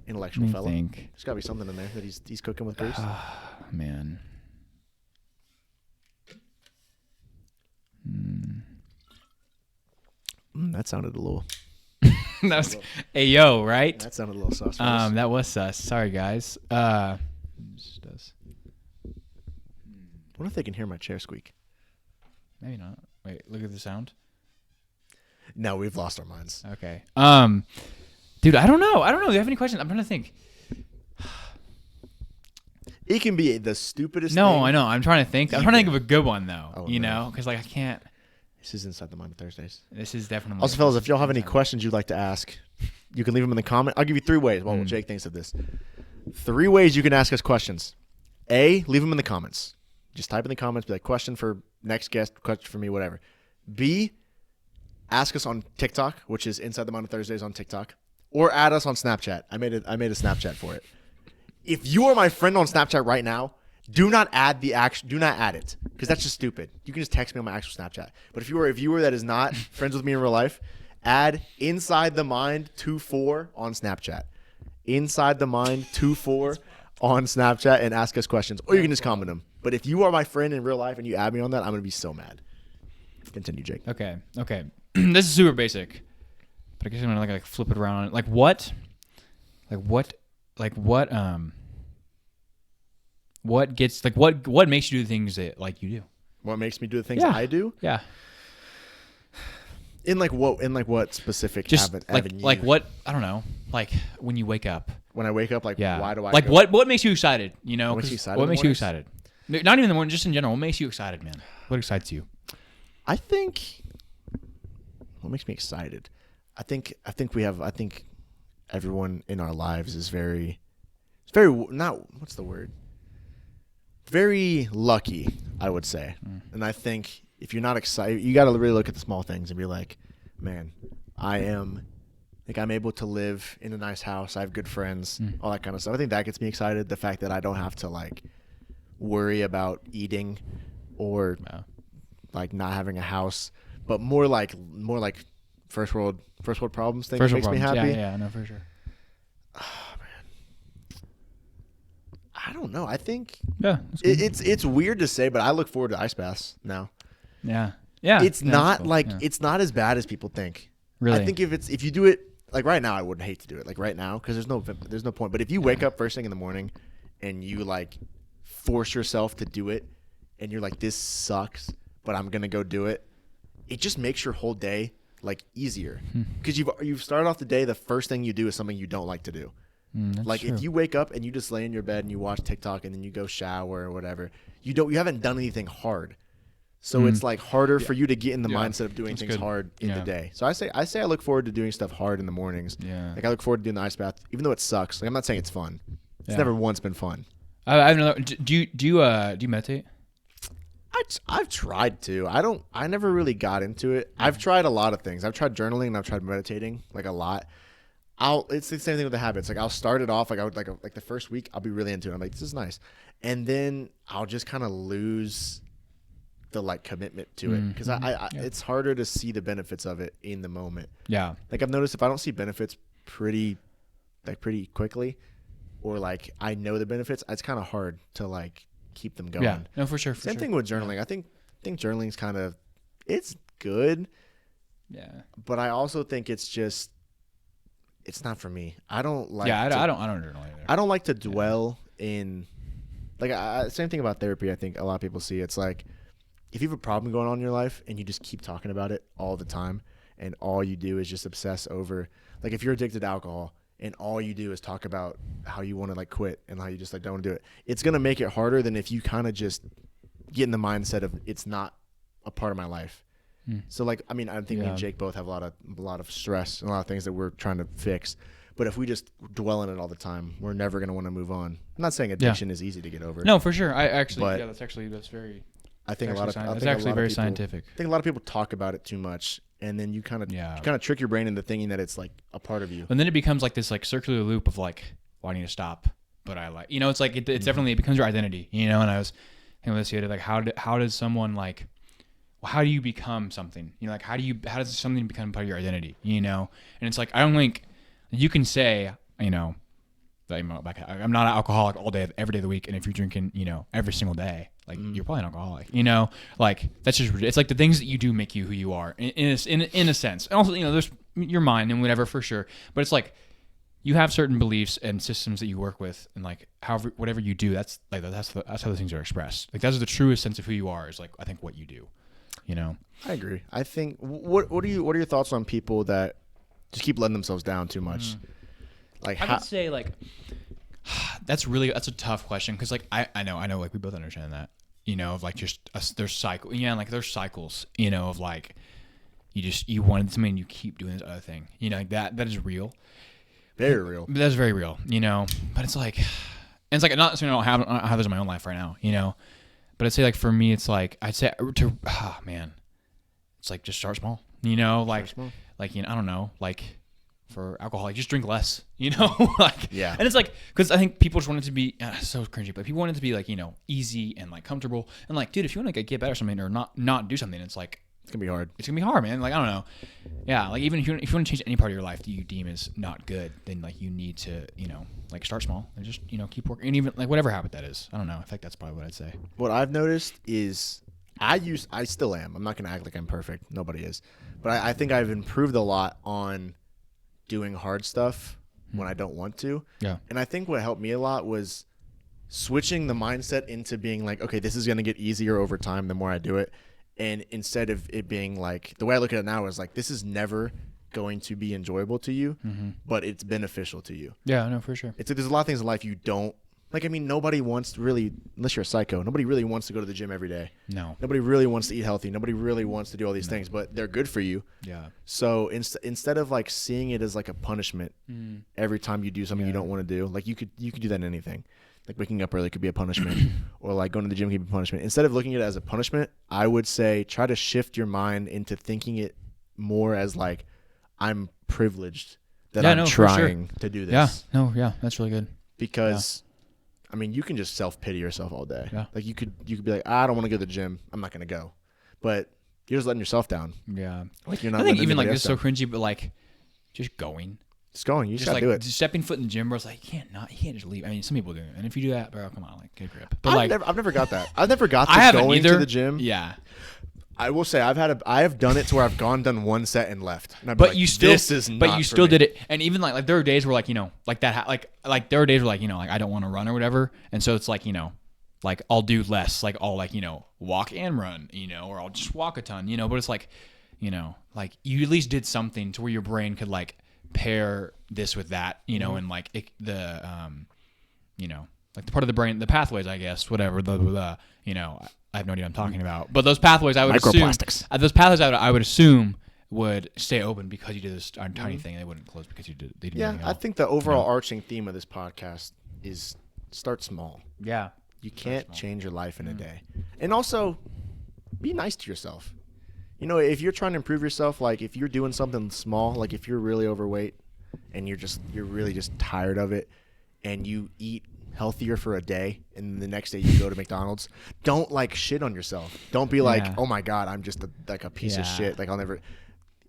intellectual let me fellow. think. There's got to be something in there that he's cooking with Bruce. Man. That sounded a little. That was Ayo, right? That sounded a little sus. for us. That was sus. Sorry, guys. Just does. What if they can hear my chair squeak? Maybe not. Wait, look at the sound. No, we've lost our minds. Okay. Dude, I don't know. Do you have any questions? I'm trying to think. It can be the stupidest. No, thing. I know. I'm trying to think. I'm trying to think of a good one though. Oh, you no. know, because like I can't. This is Inside the Mind of Thursdays. This is definitely. Also, fellas, if y'all have any questions you'd like to ask, you can leave them in the comment. I'll give you 3 ways. Well, Jake thinks of this. 3 ways you can ask us questions. A, leave them in the comments. Just type in the comments, be like, question for next guest, question for me, whatever. B, ask us on TikTok, which is Inside the Mind of Thursdays on TikTok, or add us on Snapchat. I made a Snapchat for it. If you are my friend on Snapchat right now, do not add it, because that's just stupid. You can just text me on my actual Snapchat. But if you are a viewer that is not friends with me in real life, add Inside the Mind 24 on Snapchat. Inside the Mind 24 on Snapchat and ask us questions, or you can just comment them. But if you are my friend in real life and you add me on that, I'm gonna be so mad. Continue, Jake. Okay. This is super basic, but I guess I'm gonna like flip it around. Like what gets like what makes you do the things that like you do? What makes me do the things Yeah. I do? Yeah. In what specific Just avenue? like what I don't know. Like when you wake up. When I wake up, like Yeah. why do I like go- what makes you excited? You know, What makes 'cause you excited what in the makes you mornings? excited? Not even in the morning, just in general. What makes you excited, man? What excites you? I think what makes me excited. I think everyone in our lives is very not what's the word? Very lucky, I would say. And I think if you're not excited, you got to really look at the small things and be like, man, I'm able to live in a nice house. I have good friends, all that kind of stuff. I think that gets me excited. The fact that I don't have to like worry about eating or like not having a house, but more like first world problems thing makes me happy. Yeah, no, for sure. I don't know. I think Yeah, that's good. it's weird to say, but I look forward to ice baths now. yeah. It's Yeah, not that's cool. like Yeah. it's not as bad as people think. Really? I think if you do it like right now, I would hate to do it like right now because there's no point. But if you wake up first thing in the morning and you like force yourself to do it, and you're like, this sucks, but I'm gonna go do it. It just makes your whole day like easier because you've started off the day. The first thing you do is something you don't like to do. That's Like true. if you wake up and you just lay in your bed and you watch TikTok and then you go shower or whatever, you haven't done anything hard. So it's like harder for you to get in the mindset of doing That's things good. hard in the Yeah. day. So I say I look forward to doing stuff hard in the mornings. Yeah. Like I look forward to doing the ice bath, even though it sucks. Like I'm not saying it's fun. It's Yeah. never once been fun. I have another. Do you meditate? I've tried to. I never really got into it. I've tried a lot of things. I've tried journaling and I've tried meditating like a lot. it's the same thing with the habits. Like I'll start it off like I would like the first week I'll be really into it. I'm like, this is nice. And then I'll just kind of lose the like commitment to it because I it's harder to see the benefits of it in the moment. Yeah. Like I've noticed if I don't see benefits pretty quickly, or like I know the benefits, it's kind of hard to like keep them going. Yeah. No, for sure. Same thing with journaling. I think journaling's kind of, it's good. Yeah. But I also think it's not for me. I don't like. Yeah, I don't journal either. I don't like to dwell in, like, same thing about therapy. I think a lot of people see it's like, if you have a problem going on in your life and you just keep talking about it all the time, and all you do is just obsess over, like, if you're addicted to alcohol and all you do is talk about how you want to like quit and how you just like don't want to do it, it's gonna make it harder than if you kind of just get in the mindset of it's not a part of my life. So like, I mean, I think me and Jake both have a lot of stress and a lot of things that we're trying to fix. But if we just dwell in it all the time, we're never going to want to move on. I'm not saying addiction is easy to get over. No, for sure. That's very. I think a lot of it's actually very scientific. I think a lot of people talk about it too much, and then you kind of trick your brain into thinking that it's like a part of you. And then it becomes like this like circular loop of like, well, I need to stop, but I like, it's like it's definitely, it becomes your identity, And I was thinking this the other day, like how does someone like, how do you become something? Like how does something become part of your identity? And it's like, I don't think you can say, that, like, I'm not an alcoholic all day, every day of the week. And if you're drinking, every single day, like you're probably an alcoholic, like that's just, it's like the things that you do make you who you are in a sense. And also, there's your mind and whatever for sure. But it's like, you have certain beliefs and systems that you work with, and like whatever you do, that's how those things are expressed. Like that's the truest sense of who you are, is like, I think what you do. I agree. I think what are your thoughts on people that just keep letting themselves down too much? Like I would say like that's a tough question, because like I know like we both understand that, of like just there's there's cycles, of like you wanted something and you keep doing this other thing, like that is real, very real. That's very real, but it's like, and it's like, not saying I don't have this in my own life right now, but I'd say like for me, it's like it's like just start small, like small. Like I don't know, like for alcohol, like just drink less, like yeah. And it's like, because I think people just want it to be so cringy, but people want it to be like easy and like comfortable, and like, dude, if you want to get better at something or not do something, it's like it's gonna be hard. It's gonna be hard, man. Like I don't know, yeah. Like even if you want to change any part of your life that you deem is not good, then like you need to like start small and just keep working, and even like whatever habit that is. I don't know. I think that's probably what I'd say. What I've noticed is I still am. I'm not gonna act like I'm perfect. Nobody is, but I think I've improved a lot on doing hard stuff when I don't want to. Yeah. And I think what helped me a lot was switching the mindset into being like, okay, this is gonna get easier over time the more I do it. And instead of it being like, the way I look at it now is like, this is never going to be enjoyable to you, but it's beneficial to you. Yeah, no, for sure. It's like, there's a lot of things in life you don't, like, I mean, nobody wants to really, unless you're a psycho, nobody really wants to go to the gym every day. No. Nobody really wants to eat healthy. Nobody really wants to do all these things, but they're good for you. Yeah. So instead of like seeing it as like a punishment every time you do something you don't want to do, like you could do that in anything. Like waking up early could be a punishment, or like going to the gym could be a punishment. Instead of looking at it as a punishment, I would say try to shift your mind into thinking it more as like, I'm privileged that I'm trying to do this. Yeah, that's really good. Because, I mean, you can just self-pity yourself all day. Yeah. Like you could be like, I don't want to go to the gym. I'm not going to go. But you're just letting yourself down. Yeah. Like you're not. I think even like this is so cringy, but like just going. Just going. You just gotta like do it. Stepping foot in the gym, bro. It's like you can't just leave. I mean, some people do it, and if you do that, bro, come on, like get a grip. But I've never got that. I've never got to going to the gym. Yeah. I will say I have done it to where I've done one set and left. And but like, you still, this is not but you for still me. did it, and even like there are days where like like that, like there are days where like I don't want to run or whatever, and so it's like like I'll do less, like I'll like walk and run, or I'll just walk a ton, but it's like like you at least did something to where your brain could like pair this with that, and like like the part of the brain, the pathways, I guess, whatever, I have no idea what I'm talking about. But those pathways, I would Microplastics. assume, those pathways, I would assume would stay open because you did this tiny thing. They wouldn't close because they did Yeah, anything I else. think the overall arching theme of this podcast is start small. Yeah. You can't change your life in a day. And also, be nice to yourself. If you're trying to improve yourself, like if you're doing something small, like if you're really overweight, and you're really just tired of it, and you eat healthier for a day, and the next day you go to McDonald's, don't like shit on yourself. Don't be like, Yeah. oh my God, I'm just a piece of Yeah. shit. Like I'll never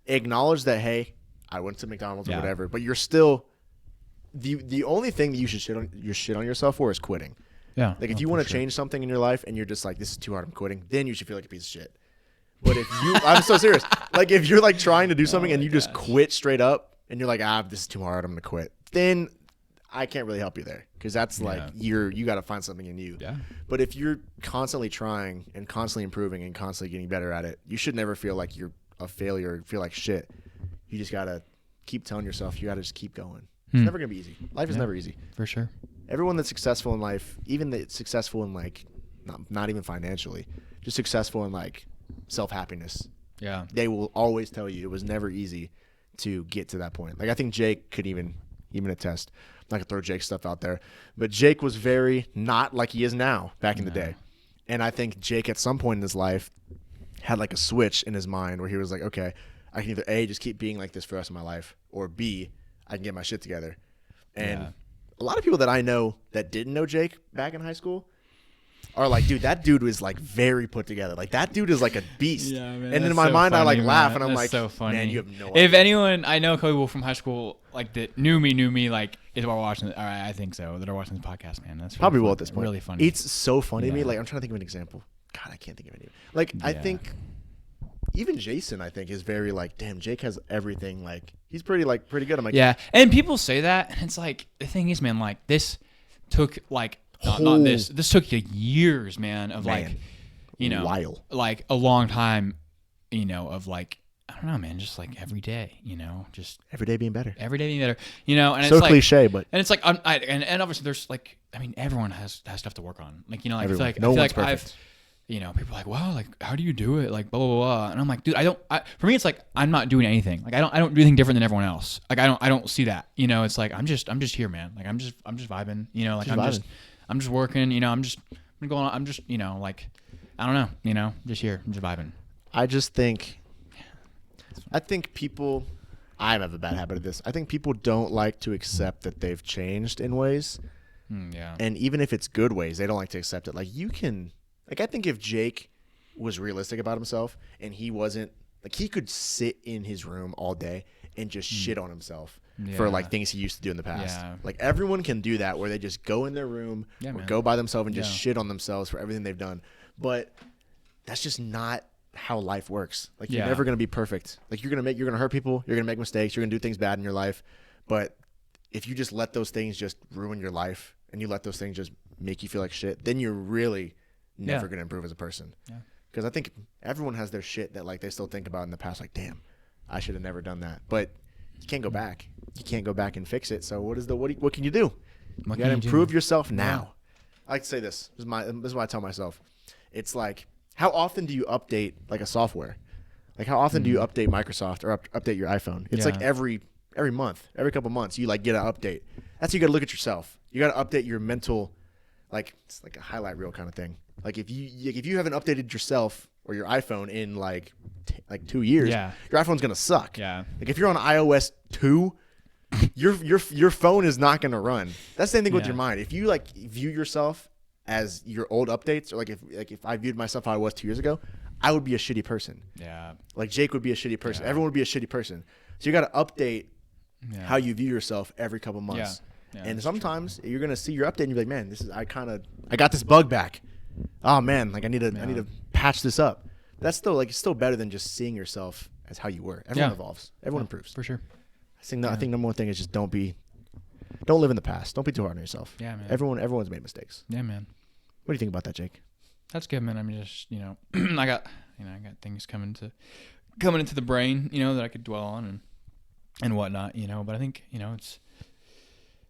acknowledge that. Hey, I went to McDonald's or Yeah. whatever, but you're still the only thing that you should shit on yourself for is quitting. Yeah. Like if Oh, you for want to sure. change something in your life and you're just like, this is too hard, I'm quitting, then you should feel like a piece of shit. But if you, I'm so serious. Like if you're like trying to do something and my you just gosh. quit straight up and you're like, this is too hard, I'm gonna quit. Then I can't really help you there because that's like Yeah. you got to find something in you. Yeah. But if you're constantly trying and constantly improving and constantly getting better at it, you should never feel like you're a failure or feel like shit. You just gotta keep telling yourself you gotta just keep going. It's never gonna be easy. Life is Yeah. never easy. For sure. Everyone that's successful in life, even that's successful in like not even financially, just successful in like self-happiness, Yeah. they will always tell you it was never easy to get to that point. Like I think Jake could even attest. I'm not gonna throw Jake's stuff out there, but Jake was very not like he is now back in the day. And I think Jake at some point in his life had like a switch in his mind where he was like, okay, I can either A, just keep being like this for the rest of my life, or B, I can get my shit together. And Yeah. a lot of people that I know that didn't know Jake back in high school are like, dude, that dude was like very put together. Like that dude is like a beast. Yeah, man, and in that's my so mind, I like funny, laugh man. and I'm That's like, so funny. man, you have no idea. If anyone I know, Kobe from high school, like that knew me, like is watching. All right, I think so. That are watching this podcast, man. That's really Probably will fun. at this point. Really funny. It's so funny to me. Yeah. Like I'm trying to think of an example. God, I can't think of any. Like I Yeah. think even Jason, I think, is very like, damn, Jake has everything. Like he's pretty good. I'm like, Yeah, and people say that, and it's like the thing is, man, like this took like not Whole- this. This took you years, man, of Man. like, you know, While. like a long time, you know, of like I don't know, man, just like every day, you know, just Every day being better. every day being better, you know, and So it's like, cliche, but and it's like, and obviously there's like, I mean, everyone has stuff to work on, like you know, like Everyone. I feel No like, one's I've, perfect. you know, people are like, wow, like how do you do it, like blah blah blah, and I'm like, dude, for me, it's like I'm not doing anything, like I don't do anything different than everyone else, like I don't see that, you know, it's like I'm just here, man, like I'm just vibing, you know, like I'm just working, you know, I'm going on, I'm just, you know, like I don't know, you know, just here, I'm just vibing. I think people, I have a bad habit of this. I think people don't like to accept that they've changed in ways. Yeah. And even if it's good ways, they don't like to accept it. Like you can, like I think if Jake was realistic about himself and he wasn't, like he could sit in his room all day and just shit on himself for Yeah. like things he used to do in the past. Yeah. Like everyone can do that where they just go in their room Yeah, or man. go by themselves and just Yeah. shit on themselves for everything they've done. But that's just not how life works. Like you're Yeah. never going to be perfect. Like you're going to hurt people, you're going to make mistakes, you're going to do things bad in your life. But if you just let those things just ruin your life and you let those things just make you feel like shit, then you're really never Yeah. going to improve as a person. Yeah. Because I think everyone has their shit that like they still think about in the past, like, damn, I should have never done that. But you can't go back. You can't go back and fix it. So what can you do? What You can got to you do? improve yourself now. I like to say this. This is what I tell myself. It's like, how often do you update like a software? Like how often do you update Microsoft or update your iPhone? It's like Yeah. every month, every couple months, you like get an update. That's how you got to look at yourself. You got to update your mental, like it's like a highlight reel kind of thing. Like if you haven't updated yourself or your iPhone in like 2 years, Yeah. your iPhone's gonna suck. Yeah. Like if you're on iOS 2, your phone is not gonna run. That's the same thing with Yeah. your mind. If you like view yourself as your old updates, or like if I viewed myself how I was 2 years ago, I would be a shitty person. Yeah. Like Jake would be a shitty person. Yeah. Everyone would be a shitty person. So you got to update Yeah. how you view yourself every couple months. Yeah, And that's sometimes you're gonna see your update and you're like, man, I got this bug back. Oh man, like I need to patch this up. That's still like it's still better than just seeing yourself as how you were. Everyone Yeah. evolves. Everyone improves. For sure. I think number one thing is just don't live in the past. Don't be too hard on yourself. Yeah, man. Everyone's made mistakes. Yeah, man. What do you think about that, Jake? That's good, man. I mean, just, you know, I got things coming into the brain, you know, that I could dwell on and whatnot, you know, but I think, you know,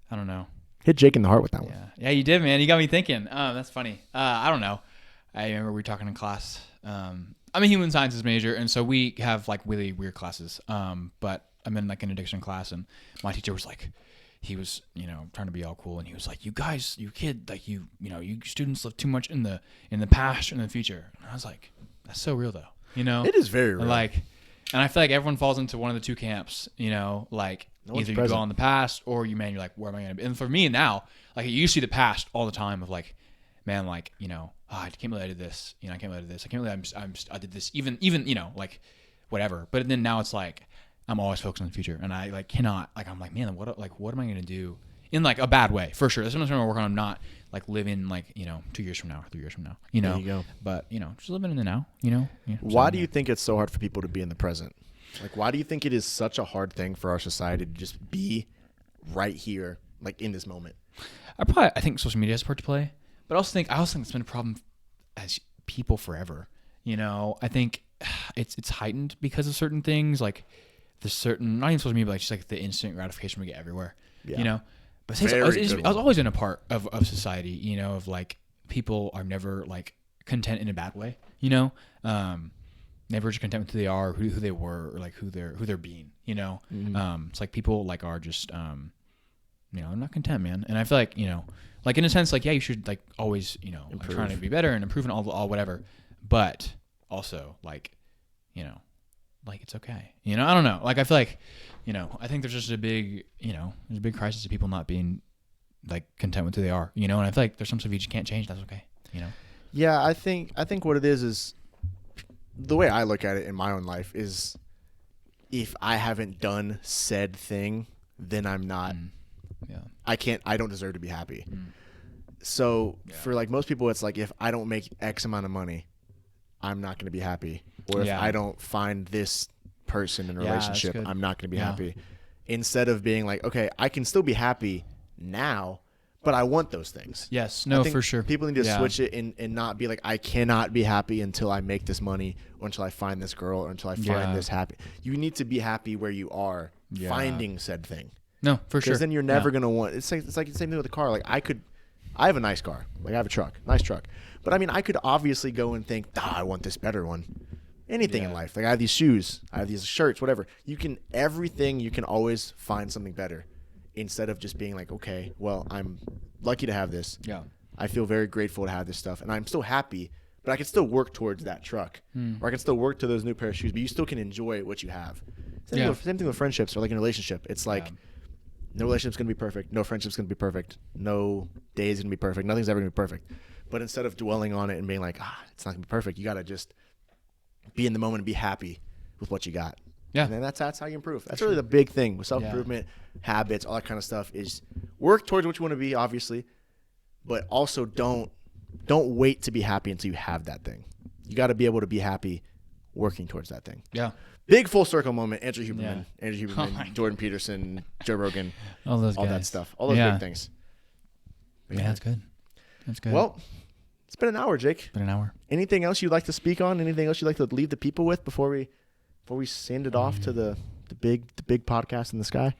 I don't know. Hit Jake in the heart with that one. Yeah. Yeah, you did, man. You got me thinking. That's funny. I don't know. I remember we were talking in class. I'm a human sciences major, and so we have like really weird classes. But I'm in like an addiction class, and my teacher was like, he was, you know, trying to be all cool, and he was like, "You guys, you kid, like you know, you students live too much in the past and the future." And I was like, "That's so real, though." You know, It is very real. Like, And I feel like everyone falls into one of the two camps, like No one's either you present. go on the past or you're like, where am I going to be? And for me now, like you see the past all the time of like, man, like, I can't believe I did this. I can't believe I did this. I can't believe I did this. Even, like whatever. But then now it's like, I'm always focused on the future and I like cannot, like, I'm like, man, what am I going to do in like a bad way for sure. That's what I'm trying to work on. I'm not like living like, 2 years from now or 3 years from now, There you go. but just living in the now, Why do you think it's so hard for people to be in the present? Like, why do you think it is such a hard thing for our society to just be right here, like in this moment? I think social media has a part to play, but I also think it's been a problem as people forever. I think it's heightened because of certain things, like there's certain, not even social media, but like just like the instant gratification we get everywhere. Yeah. But Very it's good one. always been a part of society. Of like people are never like content in a bad way. Never just content with who they are, who they were, or like who they're being. It's like people like are just I'm not content, man. And I feel like like in a sense, like yeah, you should like always like, trying to be better and improving all whatever, but also like like it's okay. I don't know. Like I feel like I think there's just a big there's a big crisis of people not being like content with who they are. And I feel like there's some stuff you just can't change. That's okay. Yeah, I think what it is the way I look at it in my own life is if I haven't done said thing, then I'm not. Yeah. I don't deserve to be happy. So for like most people, it's like if I don't make X amount of money, I'm not going to be happy. Or if I don't find this person in a relationship, good. I'm not going to be happy. Instead of being like, okay, I can still be happy now, but I want those things. Yes. I No, think for sure. People need to switch it and not be like, I cannot be happy until I make this money or until I find this girl or until I find this happy. You need to be happy where you are finding said thing. No, for sure. Because then you're never going to want, it's like the same thing with a car. Like I have a nice car. Like I have a nice truck. But I mean, I could obviously go and think, I want this better one. Anything in life. Like I have these shoes, I have these shirts, whatever. Everything you can always find something better instead of just being like, okay, well, I'm lucky to have this. Yeah. I feel very grateful to have this stuff and I'm still happy, but I can still work towards that truck or I can still work to those new pair of shoes, but you still can enjoy what you have. Same thing with friendships or like in a relationship. It's like no relationship's going to be perfect. No friendship's going to be perfect. No day is going to be perfect. Nothing's ever going to be perfect. But instead of dwelling on it and being like, it's not going to be perfect, you got to just be in the moment and be happy with what you got. Yeah. And then that's how you improve. That's really the big thing with self-improvement, habits, all that kind of stuff is work towards what you want to be, obviously, but also don't wait to be happy until you have that thing. You got to be able to be happy working towards that thing. Yeah. Big full circle moment. Andrew Huberman, Jordan Peterson, Joe Rogan, all those all guys. that stuff. All those big things. Yeah, that's good. That's good. Well, it's been an hour, Jake. Been an hour. Anything else you'd like to speak on? Anything else you'd like to leave the people with before we send it off to the big podcast in the sky?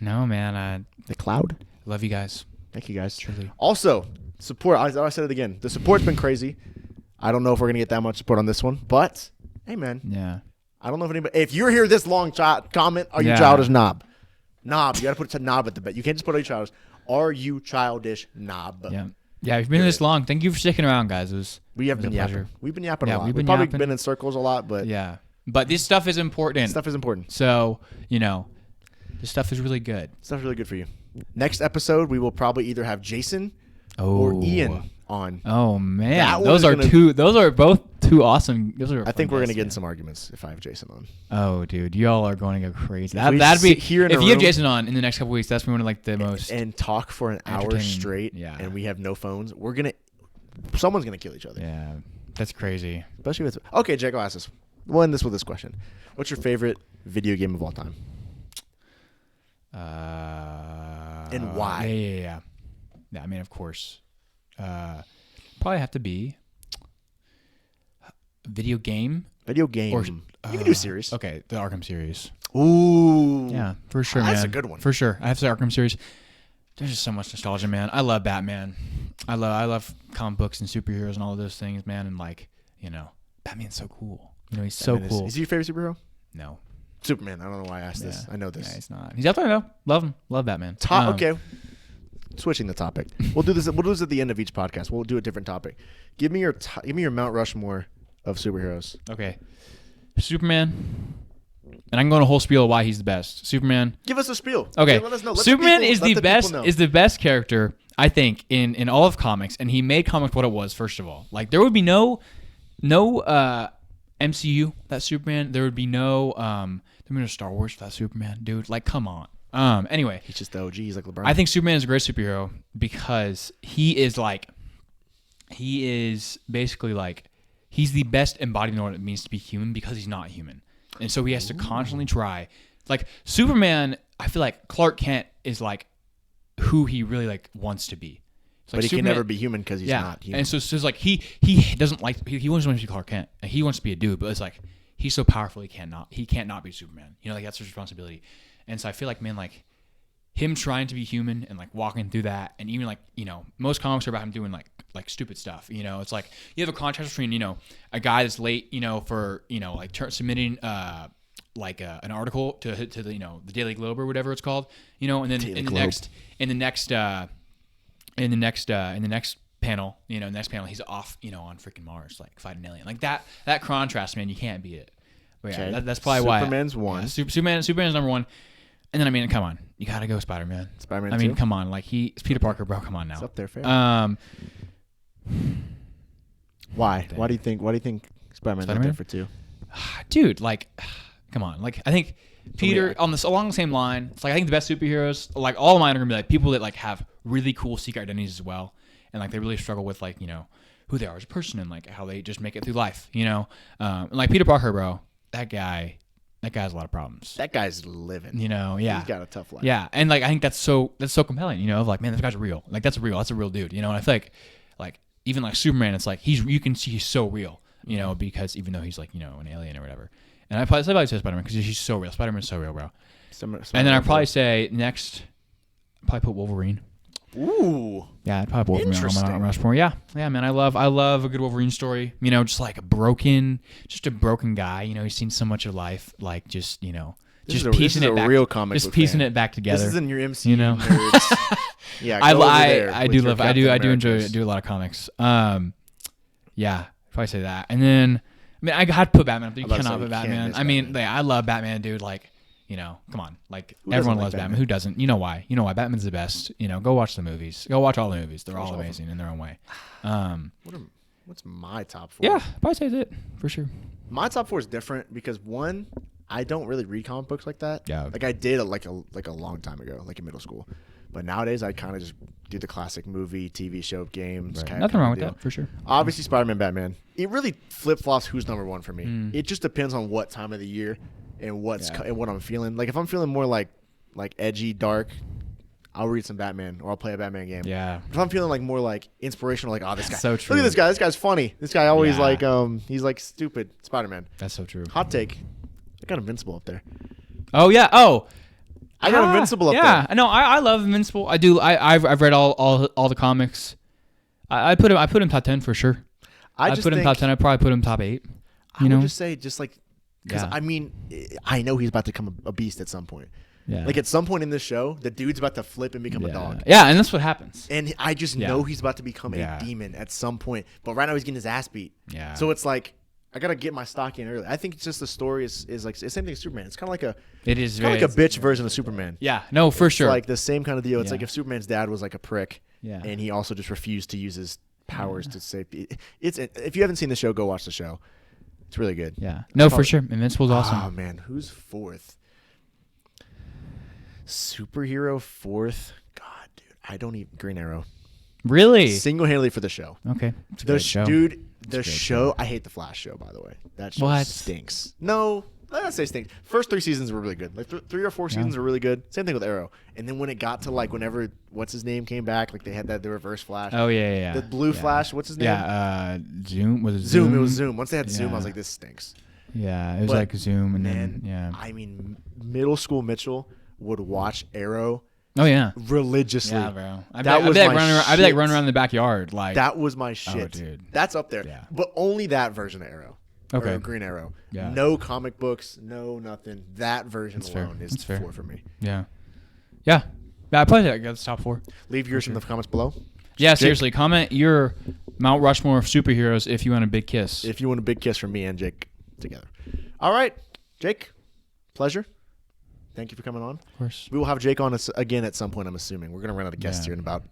No, man. The cloud. Love you guys. Thank you guys. Truly. Also, support. I said it again. The support's been crazy. I don't know if we're gonna get that much support on this one, but hey, man. Yeah. I don't know if you're here this long, comment, are you childish knob? Knob. You got to put a knob at the bed. You can't just put, are you childish? Are you childish knob? Yeah. Yeah, if you've been this long, thank you for sticking around, guys. We have been a yapping. pleasure. We've been yapping a lot. We've We've been probably yapping. been in circles a lot, but Yeah. But this stuff is important. stuff is important. So, this stuff is really good. Stuff's really good for you. Next episode, we will probably either have Jason or Ian on. Oh man, That one those is are gonna- two. Those are both two awesome. Those are. I think we're going gonna get in some arguments if I have Jason on. Oh, dude, y'all are going to go crazy. we That'd be sit here in if a you have room- Jason on in the next couple weeks. That's one of like the most. And talk for an hour Entertaining. straight, Yeah. and we have no phones. Someone's gonna kill each other. Yeah, that's crazy. Especially with. Okay, Jake, I'll ask this. We'll end this with this question. What's your favorite video game of all time? And why? Yeah. I mean, of course. Probably have to be video game. Video game. Or- you can do series. Okay, the Arkham series. Ooh. Yeah, for sure, man. That's a good one. For sure. I have to say Arkham series. There's just so much nostalgia, man. I love Batman. I love comic books and superheroes and all of those things, man. And like, Batman's so cool. He's so Batman cool. Is he your favorite superhero? No. Superman. I don't know why I asked this. Yeah. I know this. Yeah, he's not. He's out there though. Love him. Love Batman. Okay. Switching the topic. We'll do this. We'll do this at the end of each podcast. We'll do a different topic. Give me your Mount Rushmore of superheroes. Okay. Superman, and I'm going a whole spiel of why he's the best. Superman. Give us a spiel. Okay, Let us know. Let Superman the people, is let the people best. know. Is the best character I think in all of comics, and he made comics what it was. First of all, like there would be no MCU without Superman. There would be no Star Wars without Superman, dude. Like, come on. Anyway, He's just the OG. He's like LeBron. I think Superman is a great superhero because he is basically like, he's the best embodiment of what it means to be human because he's not human. And so he has to constantly try. Like, Superman, I feel like Clark Kent is like who he really like wants to be. It's like but he Superman, can never be human because he's not human. And so it's like he doesn't like, he wants to be Clark Kent. Like, he wants to be a dude, but it's like he's so powerful he can't not be Superman. You know, like that's his responsibility. And so I feel like, man, like him trying to be human and like walking through that, and even like, you know, most comics are about him doing like stupid stuff. You know, it's like you have a contrast between, you know, a guy that's late, you know, for, you know, like submitting an article to the, you know, the Daily Globe or whatever it's called, you know, and then in the next panel, you know, next panel he's off, you know, on freaking Mars, like fighting an alien. Like that contrast, man, you can't beat it. But yeah, that's probably why Superman's one. Yeah, Superman's number one. And then, I mean, come on, you gotta go Spider-Man. Spider-Man. I mean, 2? come on, like it's Peter Parker, bro. Come on now. It's up there, fair. Why? Why do you think Spider-Man's up there for 2? Dude, like, come on. Like, I think Peter along the same line. It's like I think the best superheroes, like all of mine, are gonna be like people that like have really cool secret identities as well, and like they really struggle with like, you know, who they are as a person and like how they just make it through life. You know, and like Peter Parker, bro. That guy has a lot of problems. That guy's living. You know, yeah. He's got a tough life. Yeah, and like I think that's so compelling. You know, of like, man, this guy's real. Like that's a real dude. You know, and I feel like even like Superman, it's like you can see he's so real. You know, because even though he's like, you know, an alien or whatever. And I probably say Spider-Man because he's so real. Spider-Man's so real, bro. And then I'd probably say next, put Wolverine. Ooh. Yeah, I'd probably put Wolverine on Interesting. Mount Rushmore. Yeah, man, I love a good Wolverine story. You know, just like a broken guy. You know, he's seen so much of life, like just, you know, This just piecing is it a back, real comic just book piecing fan. it back together. This is in your MCU you know? nerds. Yeah, I go over there I with do your love Captain I do enjoy Americas. do a lot of comics. Yeah, probably say that. And then I mean, I had to put Batman up there. You I'm about to cannot say, put you can't Batman. miss I mean, Batman. I love Batman, dude. Like, you know, come on. Like, Who doesn't everyone like loves Batman. Batman? Who doesn't? You know why? You know why? Batman's the best. You know, go watch the movies. Go watch all the movies. They're Watch all all of them. amazing in their own way. What's my top 4? Yeah, probably say it for sure. My top 4 is different because one, I don't really read comic books like that. Yeah. Like I did like a long time ago, like in middle school. But nowadays I kind of just do the classic movie, TV show, games. Right. Kind Nothing wrong with deal. that for sure. Obviously, Spider-Man, Batman. It really flip-flops who's number 1 for me. It just depends on what time of the year and and what I'm feeling. Like if I'm feeling more like edgy, dark, I'll read some Batman or I'll play a Batman game. Yeah. If I'm feeling like more like inspirational, like this guy, So true. look at this guy. This guy's funny. This guy always Yeah. he's like stupid. Spider-Man. That's so true. Hot take. I got Invincible up there. Oh yeah. Oh. I got Invincible up yeah. there. No, I love Invincible. I do. I've read all the comics. I put him top 10 for sure. I I just put him think, top 10. I probably put him top 8. I You know. would just say just like because Yeah. I mean I know he's about to become a beast at some point. Yeah. Like at some point in this show, the dude's about to flip and become a dog. Yeah, and that's what happens. And I just Yeah. know he's about to become Yeah. a demon at some point. But right now he's getting his ass beat. Yeah. So it's like I gotta get my stock in early. I think it's just the story is like it's the same thing as Superman. It's kind of like a It is kind very of like a bitch version of Superman. Yeah. No, for It's sure. like the same kind of deal. It's Yeah. like if Superman's dad was like a prick, Yeah. and he also just refused to use his powers to save. It's if you haven't seen the show, go watch the show. It's really good. Yeah. No, for Probably- sure. Invincible's awesome. Oh man, who's 4th? Superhero 4th? God, dude, I don't even Green Arrow. Really? Single-handedly for the show. Okay. It's a The great show. dude, the great show. I hate the Flash show, by the way. That show What? stinks. No, let's say stinks. First 3 seasons were really good. Like 3 or 4 seasons were really good. Same thing with Arrow. And then when it got to like whenever what's his name came back, like they had the reverse Flash. Oh yeah. The blue Yeah. Flash. What's his name? Yeah. Zoom was it Zoom. Zoom? It was Zoom. Once they had Zoom, I was Yeah. like, this stinks. Yeah. It was But, like Zoom, and Man, then yeah. I mean, middle school Mitchell would watch Arrow Oh yeah. religiously. Yeah, bro. I'd That be was like my running around. I'd be like shit. running around the backyard, like That was my shit. dude. That's up there. Yeah. But only that version of Arrow. Okay. Or Green Arrow. Yeah. No comic books, no nothing. That version That's fair. alone is That's fair. 4 for me. yeah. Yeah. I probably think that's top 4. Leave yours in the comments below. Yeah, seriously. Comment your Mount Rushmore of superheroes if you want a big kiss. If you want a big kiss from me and Jake together. All right, Jake. pleasure. Thank you for coming on. Of course. We will have Jake on us again at some point, I'm assuming. We're going to run out of guests Yeah. here in about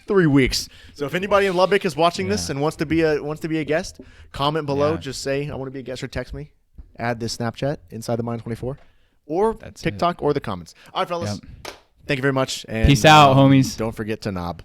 3 weeks. So if anybody in Lubbock is watching this and wants to be a guest, comment below. Yeah. Just say, I want to be a guest, or text me. Add this Snapchat, Inside the Mind 24, or That's TikTok, or the comments. All right, fellas. Yep. Thank you very much. And, Peace out, homies. Don't forget to knob.